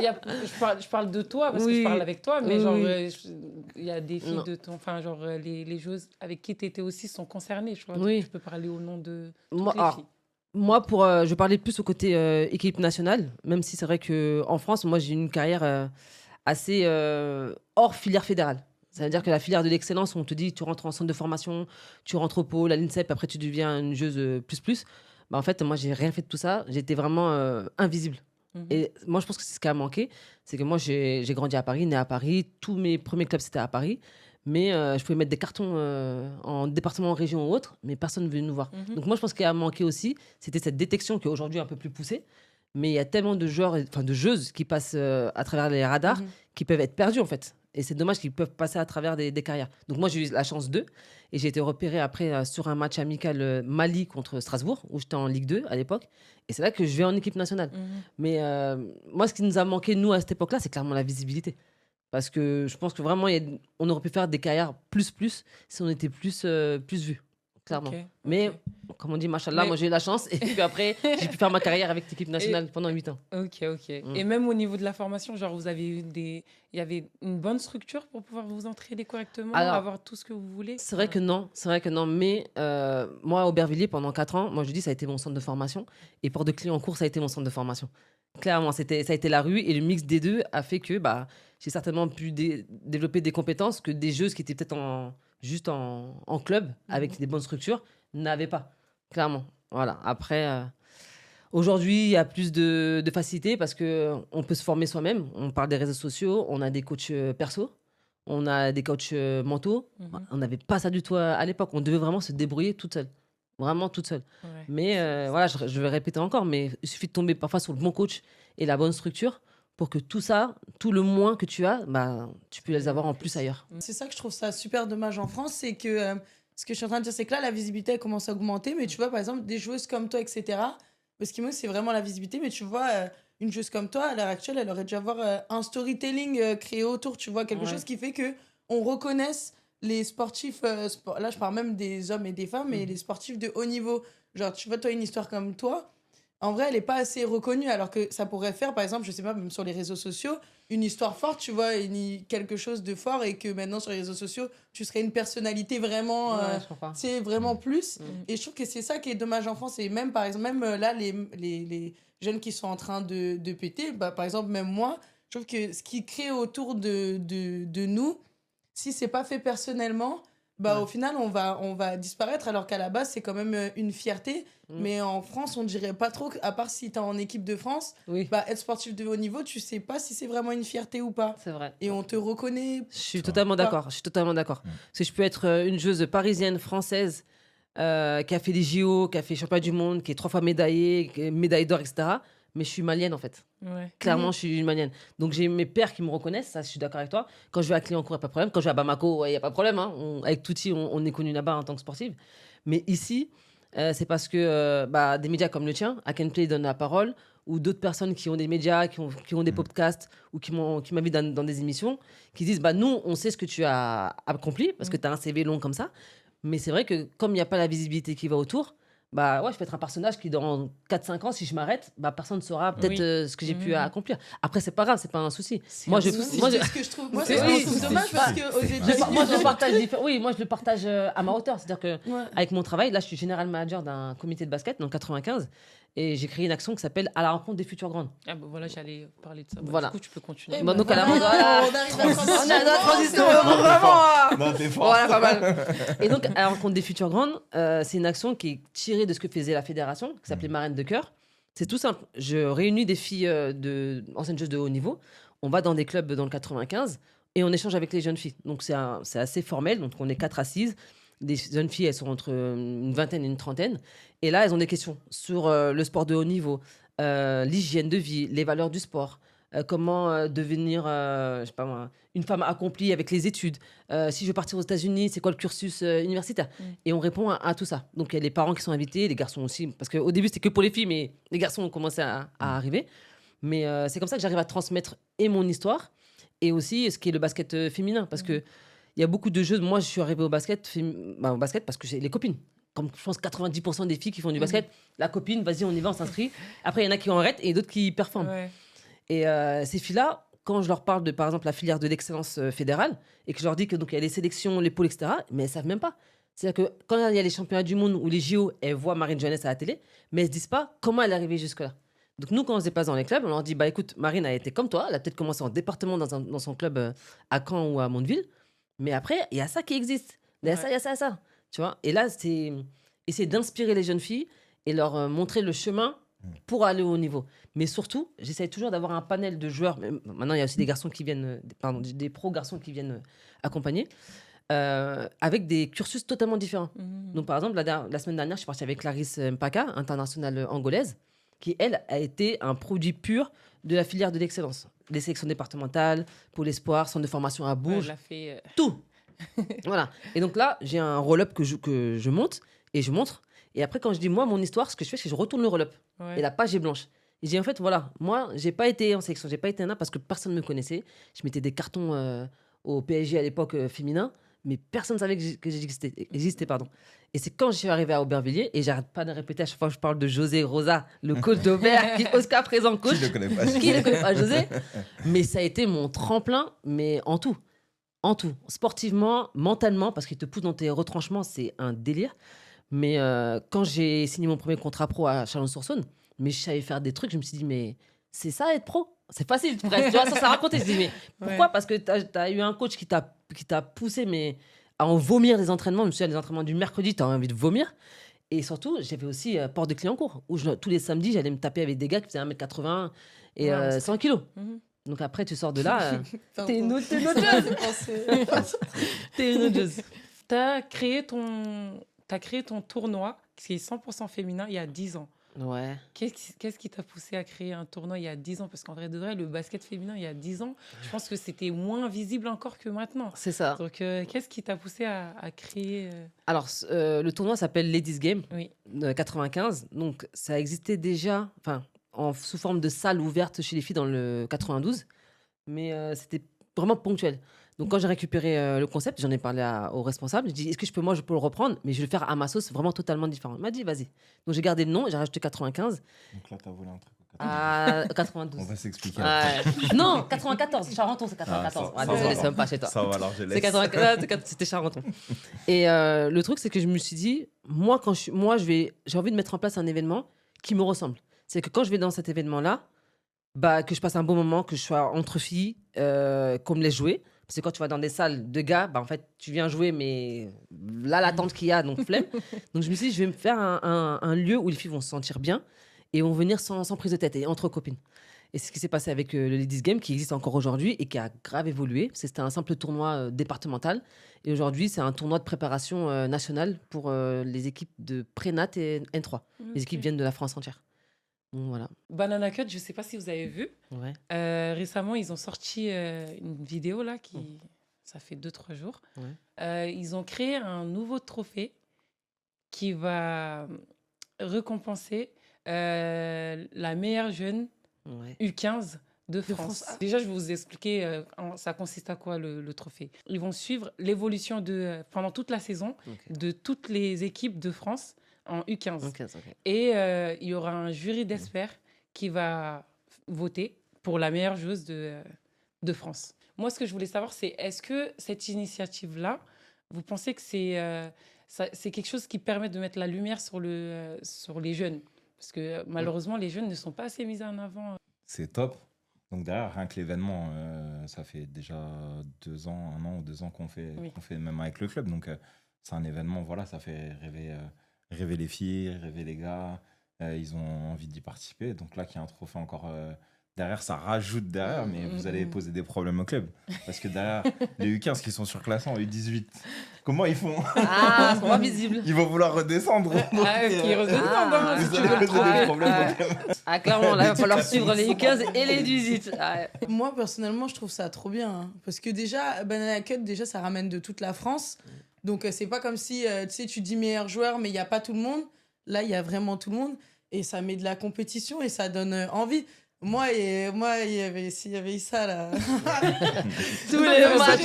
après, je parle de toi parce que Oui. je parle avec toi, mais Oui, genre, oui. il y a des filles Non. de ton, enfin, genre, les joueuses avec qui tu étais aussi sont concernées, je crois. Oui. Donc, tu peux parler au nom de toutes Moi, les alors, filles. Moi, je parlais plus au côté équipe nationale, même si c'est vrai qu'en France, moi, j'ai une carrière assez hors filière fédérale. Ça veut dire que la filière de l'excellence, on te dit, tu rentres en centre de formation, tu rentres au pôle, à l'INSEP, après tu deviens une joueuse plus. En fait, moi, j'ai rien fait de tout ça. J'étais vraiment invisible. Mhm. Et moi, je pense que c'est ce qui a manqué. C'est que moi, j'ai grandi à Paris, né à Paris. Tous mes premiers clubs, c'était à Paris. Mais je pouvais mettre des cartons en département, en région ou autre, mais personne ne venait nous voir. Mhm. Donc moi, je pense qu'il a manqué aussi, c'était cette détection qui est aujourd'hui un peu plus poussée. Mais il y a tellement de joueurs, enfin de joueuses qui passent à travers les radars, qui peuvent être perdus en fait. Et c'est dommage qu'ils peuvent passer à travers des carrières. Donc moi, j'ai eu la chance d'eux. Et j'ai été repérée après sur un match amical Mali contre Strasbourg, où j'étais en Ligue 2 à l'époque. Et c'est là que je vais en équipe nationale. Mhm. Mais moi, ce qui nous a manqué, nous, à cette époque-là, c'est clairement la visibilité. Parce que je pense que vraiment, on aurait pu faire des carrières plus si on était plus vus, clairement. Ok, Mais, ok. comme on dit, machallah, Mais- moi j'ai eu la chance. Et puis après, j'ai pu faire ma carrière avec l'équipe nationale pendant 8 ans. Ok. Mm. Et même au niveau de la formation, genre vous avez eu il y avait une bonne structure pour pouvoir vous entraîner correctement, Alors, avoir tout ce que vous voulez. C'est vrai que non. Mais moi, à Aubervilliers, pendant 4 ans, moi je dis, ça a été mon centre de formation. Et Port de Clignancourt, ça a été mon centre de formation. Clairement, ça a été la rue. Et le mix des deux a fait que j'ai certainement pu développer des compétences que des joueuses qui étaient peut-être juste en club, avec des bonnes structures, n'avaient pas. Clairement. Voilà. Après, aujourd'hui, il y a plus de facilité parce qu'on peut se former soi-même. On parle des réseaux sociaux, on a des coachs perso, on a des coachs mentaux. Mhm. On n'avait pas ça du tout à l'époque. On devait vraiment se débrouiller toute seule. Vraiment toute seule. Ouais. Mais voilà, je vais répéter encore, mais il suffit de tomber parfois sur le bon coach et la bonne structure pour que tout ça, tout le moins que tu as, tu peux les avoir en plus ailleurs. C'est ça que je trouve ça super dommage en France, c'est que ce que je suis en train de dire, c'est que là, la visibilité elle commence à augmenter, mais tu vois, par exemple, des joueuses comme toi, etc. Ce qui manque, c'est vraiment la visibilité, mais tu vois, une joueuse comme toi, à l'heure actuelle, elle aurait dû avoir un storytelling créé autour, tu vois, quelque Ouais. chose qui fait que on reconnaisse les sportifs, là je parle même des hommes et des femmes, mais les sportifs de haut niveau, genre tu vois toi une histoire comme toi, en vrai elle est pas assez reconnue alors que ça pourrait faire par exemple, je sais pas, même sur les réseaux sociaux, une histoire forte, tu vois, quelque chose de fort et que maintenant sur les réseaux sociaux, tu serais une personnalité vraiment, Ouais, je comprends. c'est vraiment plus. Mm. Et je trouve que c'est ça qui est dommage en France. Et même par exemple, même là, les jeunes qui sont en train de péter, bah, par exemple, même moi, je trouve que ce qui crée autour de nous, si c'est pas fait personnellement, bah, Ouais. au final, on va disparaître alors qu'à la base, c'est quand même une fierté. Mm. Mais en France, on dirait pas trop, à part si t'es en équipe de France, Oui, bah, être sportif de haut niveau, tu sais pas si c'est vraiment une fierté ou pas. c'est vrai. Et on te reconnaît. Je suis Toi. totalement Pas. d'accord. Je suis totalement d'accord. Mm. Parce que je peux être une joueuse parisienne, française, qui a fait les JO, qui a fait championnat du monde, qui est 3 fois médaillée, qui est médaille d'or, etc. Mais je suis malienne, en fait. Ouais. Clairement, Mhm. je suis une malienne. Donc, j'ai mes pères qui me reconnaissent, ça, je suis d'accord avec toi. Quand je vais à Clignancourt, il n'y a pas de problème. Quand je vais à Bamako, il n'y a pas de problème. Hein. Avec Touti, on est connu là-bas en tant que sportive. Mais ici, c'est parce que des médias comme le tien, I Can Play donne la parole, ou d'autres personnes qui ont des médias, qui ont des podcasts, ou qui m'invitent dans des émissions, qui disent nous, on sait ce que tu as accompli, parce que tu as un CV long comme ça. Mais c'est vrai que comme il n'y a pas la visibilité qui va autour, je peux être un personnage qui, dans 4-5 ans, si je m'arrête, personne ne saura peut-être Oui. ce que j'ai pu Mhm. accomplir. Après, c'est pas grave, c'est pas un souci. C'est Moi, un je, souci. moi, je, C'est ce que je trouve. Moi, C'est- c'est ce que oui, je trouve c'est- dommage parce qu'aux États-Unis. moi, je le partage oui, moi, je le partage à ma hauteur. C'est-à-dire que Ouais. avec mon travail, là, je suis général manager d'un comité de basket dans le 95 et j'ai créé une action qui s'appelle À la rencontre des futures grandes. Ah bah voilà, j'allais parler de ça. Bah, Voilà. Du coup, tu peux continuer. Eh Bon, ben donc, à la voilà, voilà. on arrive à la transition. On a la transition, C'est bon. vraiment. Non, t'es fort. Voilà, pas mal. Et donc, à la rencontre des futures grandes, c'est une action qui est tirée de ce que faisait la fédération, qui s'appelait Marraine de cœur. C'est tout simple. Je réunis des filles anciennes joueuses de haut niveau. On va dans des clubs dans le 95 et on échange avec les jeunes filles. Donc, c'est assez formel. Donc, on est 4 assises. Les jeunes filles, elles sont entre une vingtaine et une trentaine. Et là, elles ont des questions sur le sport de haut niveau, l'hygiène de vie, les valeurs du sport. Comment devenir je sais pas moi, une femme accomplie avec les études. Si je veux partir aux États-Unis, c'est quoi le cursus universitaire? Et on répond à tout ça. Donc il y a les parents qui sont invités, les garçons aussi, parce qu'au début c'était que pour les filles, mais les garçons ont commencé à arriver. Mais c'est comme ça que j'arrive à transmettre et mon histoire et aussi ce qui est le basket féminin, parce que il y a beaucoup de jeux. Moi, je suis arrivée au basket, au basket parce que j'ai les copines. Comme je pense 90% des filles qui font du basket, la copine, vas-y, on y va, on s'inscrit. Après, il y en a qui en arrêtent et d'autres qui performent. Ouais. Et ces filles-là, quand je leur parle de, par exemple, la filière de l'excellence fédérale, et que je leur dis que donc il y a les sélections, les pôles, etc., mais elles savent même pas. C'est-à-dire que quand il y a les championnats du monde ou les JO, elles voient Marine Joannès à la télé, mais elles se disent pas comment elle est arrivée jusque-là. Donc nous, quand on se déplace dans les clubs, on leur dit, écoute, Marine a été comme toi, elle a peut-être commencé en département dans son club à Caen ou à Mondeville, mais après, il y a ça qui existe. Il y a ça, il y a ça, il y a ça. Tu vois. Et là, c'est essayer d'inspirer les jeunes filles et leur montrer le chemin pour aller au haut niveau. Mais surtout, j'essaie toujours d'avoir un panel de joueurs. Maintenant, il y a aussi des garçons qui viennent, des pros garçons qui viennent accompagner, avec des cursus totalement différents. Donc, par exemple, la semaine dernière, je suis partie avec Clarisse Mpaka, internationale angolaise, qui, elle, a été un produit pur de la filière de l'excellence. Les sélections départementales, pour l'espoir, centre de formation à Ouais, Bourges, elle a fait. tout. Voilà. Et donc là, j'ai un roll-up que je monte et je montre. Et après, quand je dis moi, mon histoire, ce que je fais, c'est que je retourne le roll-up. Ouais. Et la page est blanche. Et j'ai en fait, voilà, moi, j'ai pas été en sélection, j'ai pas été un parce que personne ne me connaissait. Je mettais des cartons au PSG à l'époque féminin, mais personne ne savait que j'existais. Pardon. Et c'est quand je suis arrivée à Aubervilliers, et j'arrête pas de répéter à chaque fois que je parle de José Rosa, le coach d'Aubert, qui Oscar présent coach. Qui ne connaît pas Qui ne connaît pas José? Mais ça a été mon tremplin, mais en tout. En tout. Sportivement, mentalement, parce qu'il te pousse dans tes retranchements, c'est un délire. Mais quand j'ai signé mon premier contrat pro à Chalon-sur-Saône, mais je savais faire des trucs, je me suis dit, mais c'est ça être pro? C'est facile, presque. Tu vois, ça raconter. Je me dis, mais pourquoi? Ouais. Parce que tu as eu un coach qui t'a poussé mais, à en vomir des entraînements. Je me souviens des entraînements du mercredi, tu as envie de vomir. Et surtout, j'avais aussi Port de Clignancourt, où tous les samedis, j'allais me taper avec des gars qui faisaient 1m80 et Ouais, 100 kilos. Mhm. Donc après, tu sors de là, Enfin, t'es une autre ça chose. me fait penser- T'es une autre chose. T'as créé ton tournoi, qui est 100% féminin, il y a 10 ans. Ouais. Qu'est-ce qui t'a poussé à créer un tournoi il y a 10 ans? Parce qu'en vrai de vrai, le basket féminin, il y a 10 ans, je pense que c'était moins visible encore que maintenant. C'est ça. Donc, qu'est-ce qui t'a poussé à créer Alors, le tournoi s'appelle Ladies Game Oui. 95. Donc, ça existait déjà sous forme de salle ouverte chez les filles dans le 92. Mais c'était vraiment ponctuel. Donc, quand j'ai récupéré le concept, j'en ai parlé au responsable. J'ai dit, est-ce que je peux le reprendre, mais je vais le faire à ma sauce, vraiment totalement différent. Il m'a dit, vas-y. Donc, j'ai gardé le nom, j'ai rajouté 95 Donc là, t'as volé un truc. à On 92. va s'expliquer. Non, 94. Charenton, c'est 94. ça Désolé, va, c'est même pas chez toi. Ça va, alors je C'est laisse. 94, c'était Charenton. Et le truc, c'est que je me suis dit, moi, j'ai envie de mettre en place un événement qui me ressemble. C'est que quand je vais dans cet événement-là, bah, que je passe un bon moment, que je sois entre filles, qu'on me laisse jouer. Parce que quand tu vas dans des salles de gars, bah, en fait, tu viens jouer, mais là, l'attente qu'il y a, donc flemme. Donc, je me suis dit, je vais me faire un lieu où les filles vont se sentir bien et vont venir sans prise de tête et entre copines. Et c'est ce qui s'est passé avec le Ladies Game, qui existe encore aujourd'hui et qui a grave évolué. C'était un simple tournoi départemental. Et aujourd'hui, c'est un tournoi de préparation nationale pour les équipes de Prénat et N3. Les équipes viennent de la France entière. Donc, voilà. Banana Cut, je ne sais pas si vous avez vu. Ouais. Récemment, ils ont sorti une vidéo là ça fait 2-3 jours. Ouais. Ils ont créé un nouveau trophée qui va récompenser la meilleure jeune Ouais. U15 de France. France. Déjà, je vais vous expliquer ça consiste à quoi le trophée. Ils vont suivre l'évolution pendant toute la saison de toutes les équipes de France en U15. Ok. Et il y aura un jury d'experts qui va voter pour la meilleure joueuse de France. Moi, ce que je voulais savoir, c'est est-ce que cette initiative-là, vous pensez que c'est quelque chose qui permet de mettre la lumière sur les jeunes? Parce que malheureusement, les jeunes ne sont pas assez mis en avant. C'est top. Donc derrière, rien que l'événement, ça fait déjà 1 an ou 2 ans qu'on fait même avec le club. Donc c'est un événement, voilà, ça fait rêver les filles, rêver les gars. Ils ont envie d'y participer. Donc là, qu'il y a un trophée encore derrière, ça rajoute derrière, mais vous allez poser des problèmes au club. Parce que derrière, les U15 qui sont surclassés en U18, comment ils font? Ah, ils sont pas visibles. Ils vont vouloir redescendre. Qui redescendent, Vous allez poser des problèmes au club. Ah, clairement, là, il va falloir suivre les U15 et les 18. Moi, personnellement, je trouve ça trop bien. Hein. Parce que déjà, Banana Cut, déjà, ça ramène de toute la France. Donc, c'est pas comme si, tu sais, tu dis meilleur joueur, mais il n'y a pas tout le monde. Là, il y a vraiment tout le monde. Et ça met de la compétition et ça donne envie. Moi, il y avait ça, là. Tous les matchs,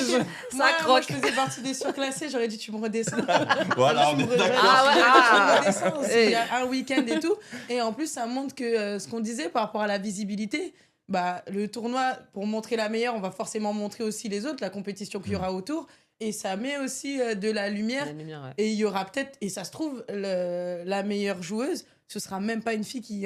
Moi, ça croque. je faisais partie des surclassés. J'aurais dit, tu me redescends. Voilà, on Tu est me d'accord. Ah ouais, tu me redescends. Il y a un week-end et tout. Et en plus, ça montre que ce qu'on disait par rapport à la visibilité, bah, le tournoi, pour montrer la meilleure, on va forcément montrer aussi les autres, la compétition qu'il y aura autour. Et ça met aussi de la lumière. Ouais. Et il y aura peut-être, et ça se trouve, la meilleure joueuse, ce sera même pas une fille qui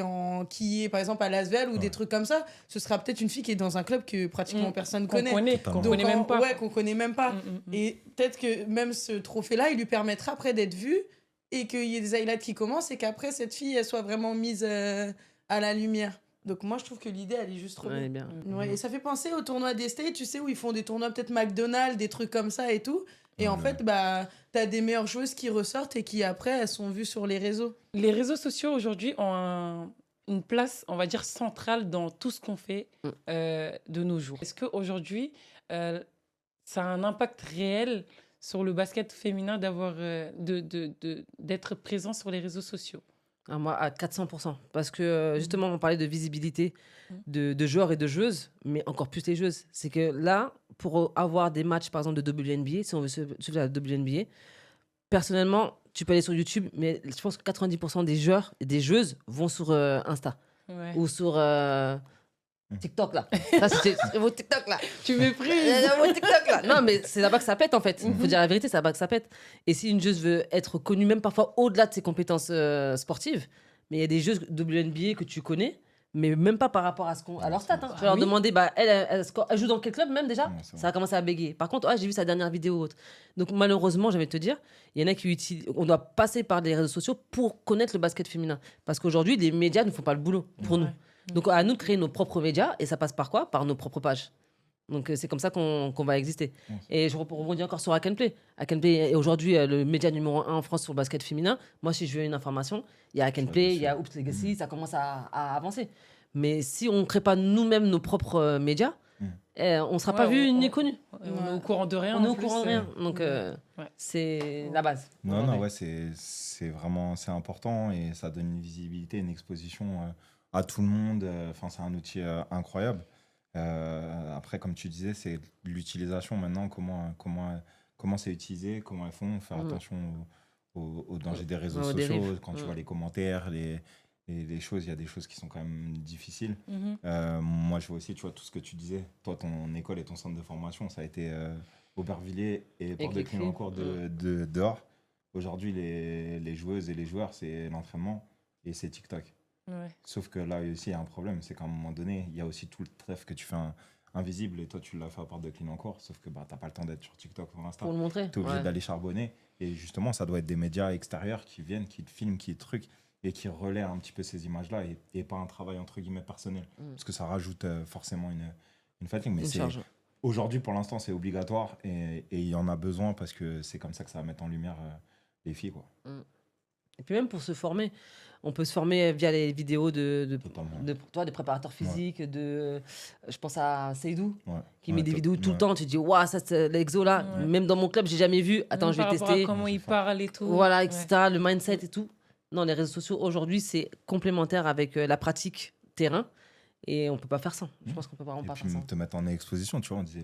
est, par exemple, à l'Asvel ou des trucs comme ça. Ce sera peut-être une fille qui est dans un club que pratiquement personne connaît. Qu'on connaît même pas. Ouais, qu'on connaît même pas. Et peut-être que même ce trophée-là, il lui permettra après d'être vu et qu'il y ait des highlights qui commencent et qu'après, cette fille, elle soit vraiment mise à la lumière. Donc moi, je trouve que l'idée, elle est juste trop bien. Ouais, et ça fait penser au tournoi des States, tu sais, où ils font des tournois peut-être McDonald's, des trucs comme ça et tout. Et en fait, bah, t'as des meilleures joueuses qui ressortent et qui, après, elles sont vues sur les réseaux. Les réseaux sociaux, aujourd'hui, ont une place, on va dire, centrale dans tout ce qu'on fait de nos jours. Est-ce qu'aujourd'hui, ça a un impact réel sur le basket féminin d'être présent sur les réseaux sociaux? Moi, à 400%. Parce que, justement, on parlait de visibilité de joueurs et de joueuses, mais encore plus les joueuses. C'est que là, pour avoir des matchs, par exemple, de WNBA, si on veut suivre la WNBA, personnellement, tu peux aller sur YouTube, mais je pense que 90% des joueurs et des joueuses vont sur Insta ou sur TikTok, là. Ça, c'est vos TikTok, là. Tu méprises. Vos TikTok, là. Non, mais c'est là-bas que ça pète, en fait. Il faut dire la vérité, c'est là-bas que ça pète. Et si une joueuse veut être connue, même parfois au-delà de ses compétences sportives, mais il y a des joueuses WNBA que tu connais, mais même pas par rapport à leur stats. Hein. Tu vas leur demander, bah, elle joue dans quel club même déjà? Ça va commencer à bégayer. Par contre, j'ai vu sa dernière vidéo ou autre. Donc malheureusement, j'avais te dire, il y en a qui utilisent. On doit passer par les réseaux sociaux pour connaître le basket féminin. Parce qu'aujourd'hui, les médias ne font pas le boulot pour nous. Donc à nous de créer nos propres médias, et ça passe par quoi? Par nos propres pages. Donc c'est comme ça qu'on va exister. Et je rebondis encore sur Hack&Play. Hack&Play est aujourd'hui le média numéro 1 en France sur le basket féminin. Moi, si je veux une information, il y a Hack&Play, il y a Oops Legacy, ça commence à avancer. Mais si on ne crée pas nous-mêmes nos propres médias, on ne sera pas vu ni connu. On est au courant de rien. On est au courant de rien. Donc c'est la base. Non, c'est vraiment important et ça donne une visibilité, une exposition à tout le monde. Enfin, c'est un outil incroyable. Après, comme tu disais, c'est l'utilisation maintenant, comment c'est utilisé, comment elles font, faire attention aux dangers des réseaux Aux sociaux, dérives. quand tu vois les commentaires, les choses, il y a des choses qui sont quand même difficiles. Mhm. Moi, je vois aussi, tu vois, tout ce que tu disais, toi, ton école et ton centre de formation, ça a été Aubervilliers et Porte de Clichy. Clignancourt de dehors. Aujourd'hui, les joueuses et les joueurs, c'est l'entraînement et c'est TikTok. Ouais. Sauf que là aussi, il y a un problème, c'est qu'à un moment donné, il y a aussi tout le trèfle que tu fais invisible et toi, tu l'as fait à Porte de Clignancourt, sauf que bah, tu n'as pas le temps d'être sur TikTok pour l'instant. Pour le montrer. Tu es obligé Ouais. d'aller charbonner. Et justement, ça doit être des médias extérieurs qui viennent, qui te filment, qui te truquent et qui relaient un petit peu ces images-là et pas un travail entre guillemets personnel. Parce que ça rajoute forcément une fatigue. Mais Une c'est charge. aujourd'hui, pour l'instant, c'est obligatoire et il y en a besoin parce que c'est comme ça que ça va mettre en lumière les filles. Quoi. Et puis même pour se former, on peut se former via les vidéos Totalement. pour toi, des préparateurs physiques, je pense à Seydou, Ouais. qui Ouais, met des vidéos tout le ouais. temps. Tu te dis, waouh, ça, c'est l'exo là. Ouais. Même dans mon club, j'ai jamais vu. Attends, Même je vais par rapport à tester. comment Ouais, il c'est fort. parle et tout. Voilà, Ouais. etc. Le mindset et tout. Non, les réseaux sociaux, aujourd'hui, c'est complémentaire avec la pratique terrain. Et on peut pas faire sans. Je pense qu'on peut vraiment Et pas puis faire sans. te mettre en exposition, tu vois, on disait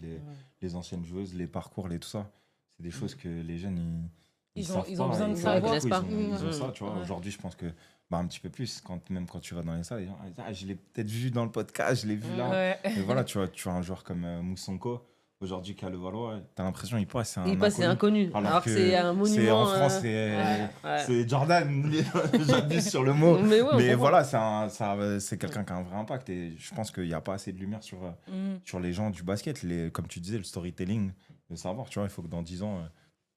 les anciennes joueuses, les parcours, tout ça. C'est des choses que les jeunes, Ils savent ont pas, besoin de et savoir. du coup, Ils connaissent ils ont pas. ça, tu vois. Ouais. Aujourd'hui, je pense que bah, un petit peu plus, même quand tu vas dans les salles, les gens disent, ah, je l'ai peut-être vu dans le podcast, je l'ai vu là. Ouais. Mais voilà, tu vois un joueur comme Moussonko, aujourd'hui, qui a le Valois, t'as l'impression qu'il passe, c'est un Il passe, c'est inconnu. inconnu. Alors que c'est un monument. C'est en France, ouais. c'est Jordan, j'abuse sur le mot. Mais ouais, on Mais comprend. voilà, c'est quelqu'un qui a un vrai impact. Et je pense qu'il n'y a pas assez de lumière Mhm. sur les gens du basket. Comme tu disais, le storytelling, le savoir. Tu vois, il faut que dans 10 ans,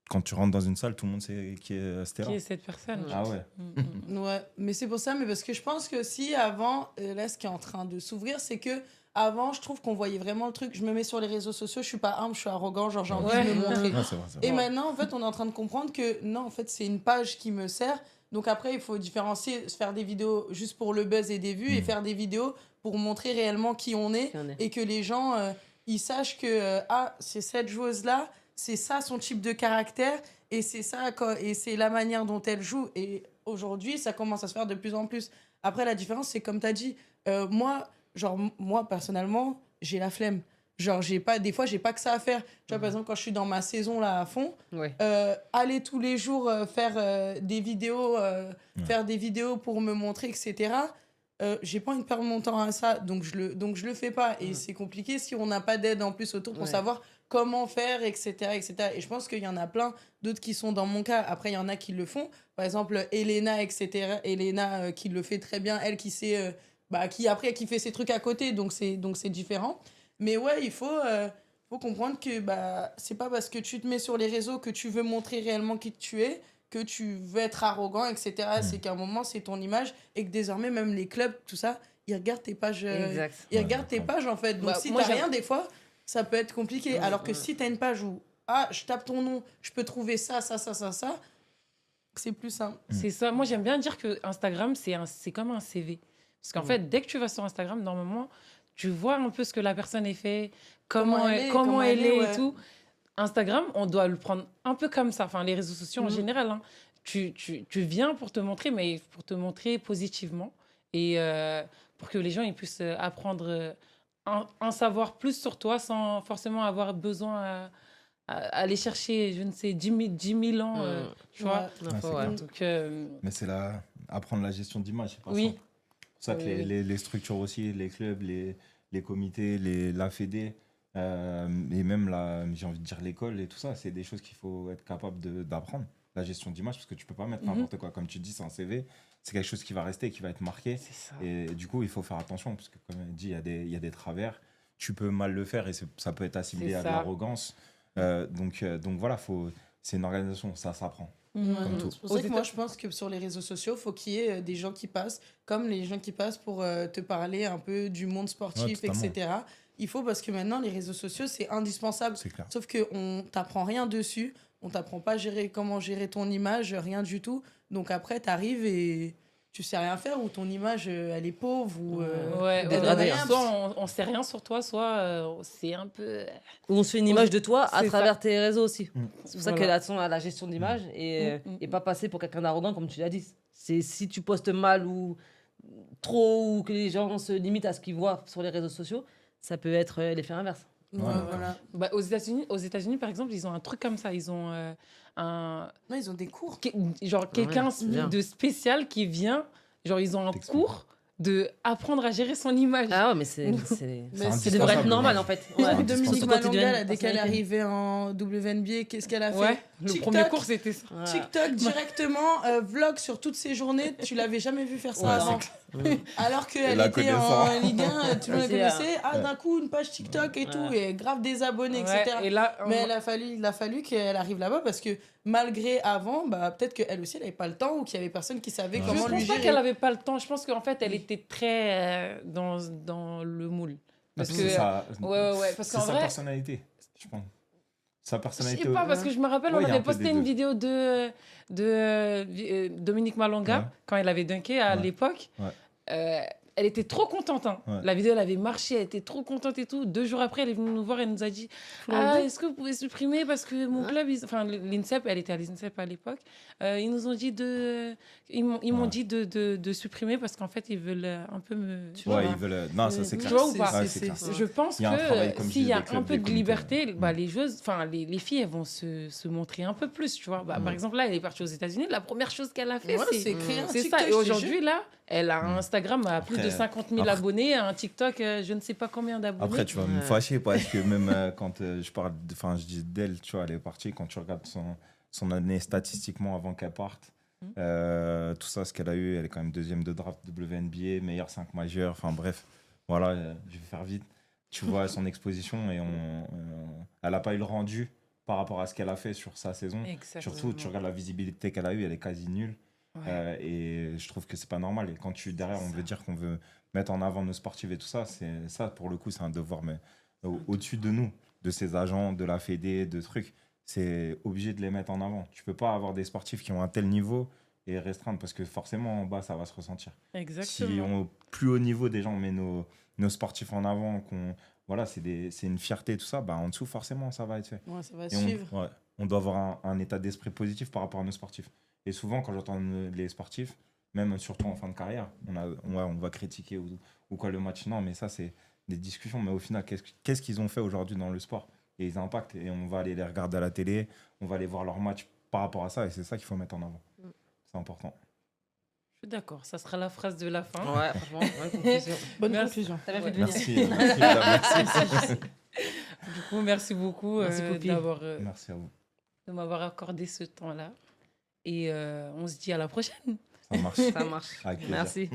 quand tu rentres dans une salle, tout le monde sait qui est Stella. Qui est cette personne? Ah ouais. Ouais, mais c'est pour ça, mais parce que je pense que si avant, là, ce qui est en train de s'ouvrir, c'est que avant, je trouve qu'on voyait vraiment le truc. Je me mets sur les réseaux sociaux, je suis pas humble, je suis arrogant, genre j'ai envie Ouais. de me montrer. Ouais, c'est vrai, c'est vrai. Et maintenant, en fait, on est en train de comprendre que non, en fait, c'est une page qui me sert. Donc après, il faut différencier, se faire des vidéos juste pour le buzz et des vues et faire des vidéos pour montrer réellement qui on est Qui on est. et que les gens, ils sachent que, ah, c'est cette joueuse-là, c'est ça son type de caractère et c'est ça, et c'est la manière dont elle joue. Et aujourd'hui, ça commence à se faire de plus en plus. Après, la différence, c'est comme tu as dit, moi, personnellement, j'ai la flemme. Genre, des fois, j'ai pas que ça à faire. Tu vois, par exemple, quand je suis dans ma saison là à fond, Ouais. aller tous les jours faire des vidéos, faire des vidéos pour me montrer, etc. J'ai pas envie de perdre mon temps à ça, donc je le fais pas. Et c'est compliqué si on n'a pas d'aide en plus autour pour Ouais. savoir comment faire, etc., etc. Et je pense qu'il y en a plein d'autres qui sont dans mon cas. Après, il y en a qui le font. Par exemple, Elena, etc. Elena qui le fait très bien, elle qui sait, qui fait ses trucs à côté, donc c'est différent. Mais ouais, il faut comprendre que c'est pas parce que tu te mets sur les réseaux que tu veux montrer réellement qui tu es, que tu veux être arrogant, etc. C'est qu'à un moment, c'est ton image et que désormais, même les clubs, tout ça, ils regardent tes pages. Exact. Ils Ouais, regardent tes pages, en fait. Donc, Bah, si moi, t'as j'aime- rien, des fois, ça peut être compliqué. Alors que si t'as une page où, je tape ton nom, je peux trouver ça, c'est plus simple. C'est ça. Moi, j'aime bien dire que Instagram, c'est comme un CV. Parce qu'en fait, dès que tu vas sur Instagram, normalement, tu vois un peu ce que la personne a fait, comment elle est ouais. et tout. Instagram, on doit le prendre un peu comme ça. Enfin, les réseaux sociaux en général. Hein. Tu viens pour te montrer, mais pour te montrer positivement. Et pour que les gens ils puissent apprendre, en savoir plus sur toi sans forcément avoir besoin à aller chercher, je ne sais, 10 000 ans. Tu vois. Ouais. Info, c'est ouais. clair. Donc, Mais c'est apprendre la gestion d'image, c'est pas Oui. simple. C'est pour ça que Oui. les structures aussi, les clubs, les comités, la fédé, et même j'ai envie de dire l'école et tout ça, c'est des choses qu'il faut être capable d'apprendre. La gestion d'image, parce que tu peux pas mettre n'importe quoi. Comme tu dis, c'est un CV, c'est quelque chose qui va rester, qui va être marqué. c'est ça. Et du coup, il faut faire attention, parce que comme elle dit, il y a des travers. Tu peux mal le faire et ça peut être assimilé C'est à de ça. l'arrogance. Donc voilà, c'est une organisation, ça s'apprend. Comme tout. C'est pour ça que moi, je pense que sur les réseaux sociaux, il faut qu'il y ait des gens qui passent, comme les gens qui passent pour te parler un peu du monde sportif, Ouais, totalement. etc. Il faut, parce que maintenant, les réseaux sociaux, c'est indispensable. C'est clair. Sauf qu'on t'apprend rien dessus, on t'apprend pas comment gérer ton image, rien du tout. Donc après, tu arrives et tu sais rien faire, ou ton image, elle est pauvre, ou Ouais, elle dégradé, donne hein. rien. soit on sait rien sur toi, soit c'est un peu. Ou on se fait une image de toi à C'est travers tes réseaux aussi. Mm. C'est pour ça Voilà. qu'elle a la gestion d'image et pas passer pour quelqu'un d'arrogant, comme tu l'as dit. C'est si tu postes mal ou trop, ou que les gens se limitent à ce qu'ils voient sur les réseaux sociaux, ça peut être l'effet inverse. Ouais, voilà. Bah, aux États-Unis, par exemple, ils ont un truc comme ça. Ils ont Non, ils ont des cours. genre quelqu'un c'est bien. de spécial qui vient. Genre, ils ont un T'expliques. cours de apprendre à gérer son image. Ah ouais, mais c'est C'est devrait être indispensable, normal ouais. en fait. Ouais, Ouais. Dominique Surtout quand tu Malonga, deviens là, une dès qu'elle est personnalité. arrivée en WNBA, qu'est-ce qu'elle a fait? Ouais, le TikTok. premier cours, c'était ça. Voilà. TikTok directement, vlog sur toutes ses journées. Tu l'avais jamais vu faire ça Ouais, avant. Mm. Alors Et qu'elle la était en connaissant. Ligue 1, tout le monde la C'est, connaissait. Ah, d'un coup, une page TikTok et Ouais. tout, et grave des abonnés, Ouais, etc. et là, Mais il a fallu qu'elle arrive là-bas parce que malgré avant, bah, peut-être qu'elle aussi, elle n'avait pas le temps ou qu'il y avait personne qui savait Ouais. je comment lui pense pas gérer. qu'elle avait pas le temps. Je pense qu'en fait, elle était très dans le moule. Parce que ouais, parce c'est qu'en sa vrai, personnalité, je pense. Sa je personnalité. sais pas, parce que je me rappelle, Ouais, on il y a avait un peu posté des une deux. vidéo de Dominique Malonga Ouais. quand elle avait dunké à Ouais. l'époque. Ouais. Elle était trop contente. Hein. Ouais. La vidéo, elle avait marché, elle était trop contente et tout. 2 jours après, elle est venue nous voir et elle nous a dit est-ce que vous pouvez supprimer parce que mon club, enfin, l'INSEP, elle était à l'INSEP à l'époque. Ils nous ont dit ils m'ont Ouais. dit de supprimer parce qu'en fait, ils veulent un peu me. Tu vois, Ouais, ils veulent. Non, ça c'est Tu clair. vois ou pas Ouais, c'est clair. Je pense Il y a un travail, que comme je s'il y dis, a des clubs, un peu des de comités. liberté, bah, les joueuses, enfin les filles, elles vont se montrer un peu plus, tu vois. Bah, Par exemple, là, elle est partie aux États-Unis. La première chose qu'elle a fait, Ouais, c'est créer un c'est TikTok, ça. Et je te aujourd'hui, jure. là, elle a un Instagram à plus de Après, 50 000 après- abonnés, un TikTok, je ne sais pas combien d'abonnés. Après, tu vas me Ouais. fâcher parce que même quand je parle, enfin, je dis d'elle, tu vois, elle est partie. Quand tu regardes son année statistiquement avant qu'elle parte, tout ça, ce qu'elle a eu, elle est quand même deuxième de draft WNBA, meilleur 5 majeur. Enfin, bref, voilà, je vais faire vite. Tu vois son exposition et elle n'a pas eu le rendu par rapport à ce qu'elle a fait sur sa saison. Exactement. Surtout, tu regardes la visibilité qu'elle a eue, elle est quasi nulle. Ouais. Et je trouve que c'est pas normal. Et quand derrière, on veut dire qu'on veut mettre en avant nos sportifs et tout ça, c'est ça, pour le coup, c'est un devoir, mais au-dessus de nous, de ces agents, de la Fédé, de trucs, c'est obligé de les mettre en avant. Tu peux pas avoir des sportifs qui ont un tel niveau et restreindre parce que forcément, en bas, ça va se ressentir. Si Exactement. au plus haut niveau, des gens, on met nos sportifs en avant, voilà, c'est une fierté, tout ça, bah, en dessous, forcément, ça va être fait. Ouais, ça va Et suivre. on doit avoir un état d'esprit positif par rapport à nos sportifs. Et souvent, quand j'entends les sportifs, même surtout en fin de carrière, on va critiquer ou quoi le match. Non, mais ça, c'est des discussions. Mais au final, qu'est-ce qu'ils ont fait aujourd'hui dans le sport? Et ils impactent. Et on va aller les regarder à la télé, on va aller voir leurs matchs par rapport à ça. Et c'est ça qu'il faut mettre en avant. C'est important. Je suis d'accord, ça sera la phrase de la fin. Ouais, franchement, ouais, conclusion. Bonne Merci. conclusion. T'as bien fait de Merci. venir. Merci. Du coup, merci beaucoup Merci, Poupie. Merci à vous. de m'avoir accordé ce temps-là. Et on se dit à la prochaine. Ça marche. Ça marche. Avec plaisir. Merci.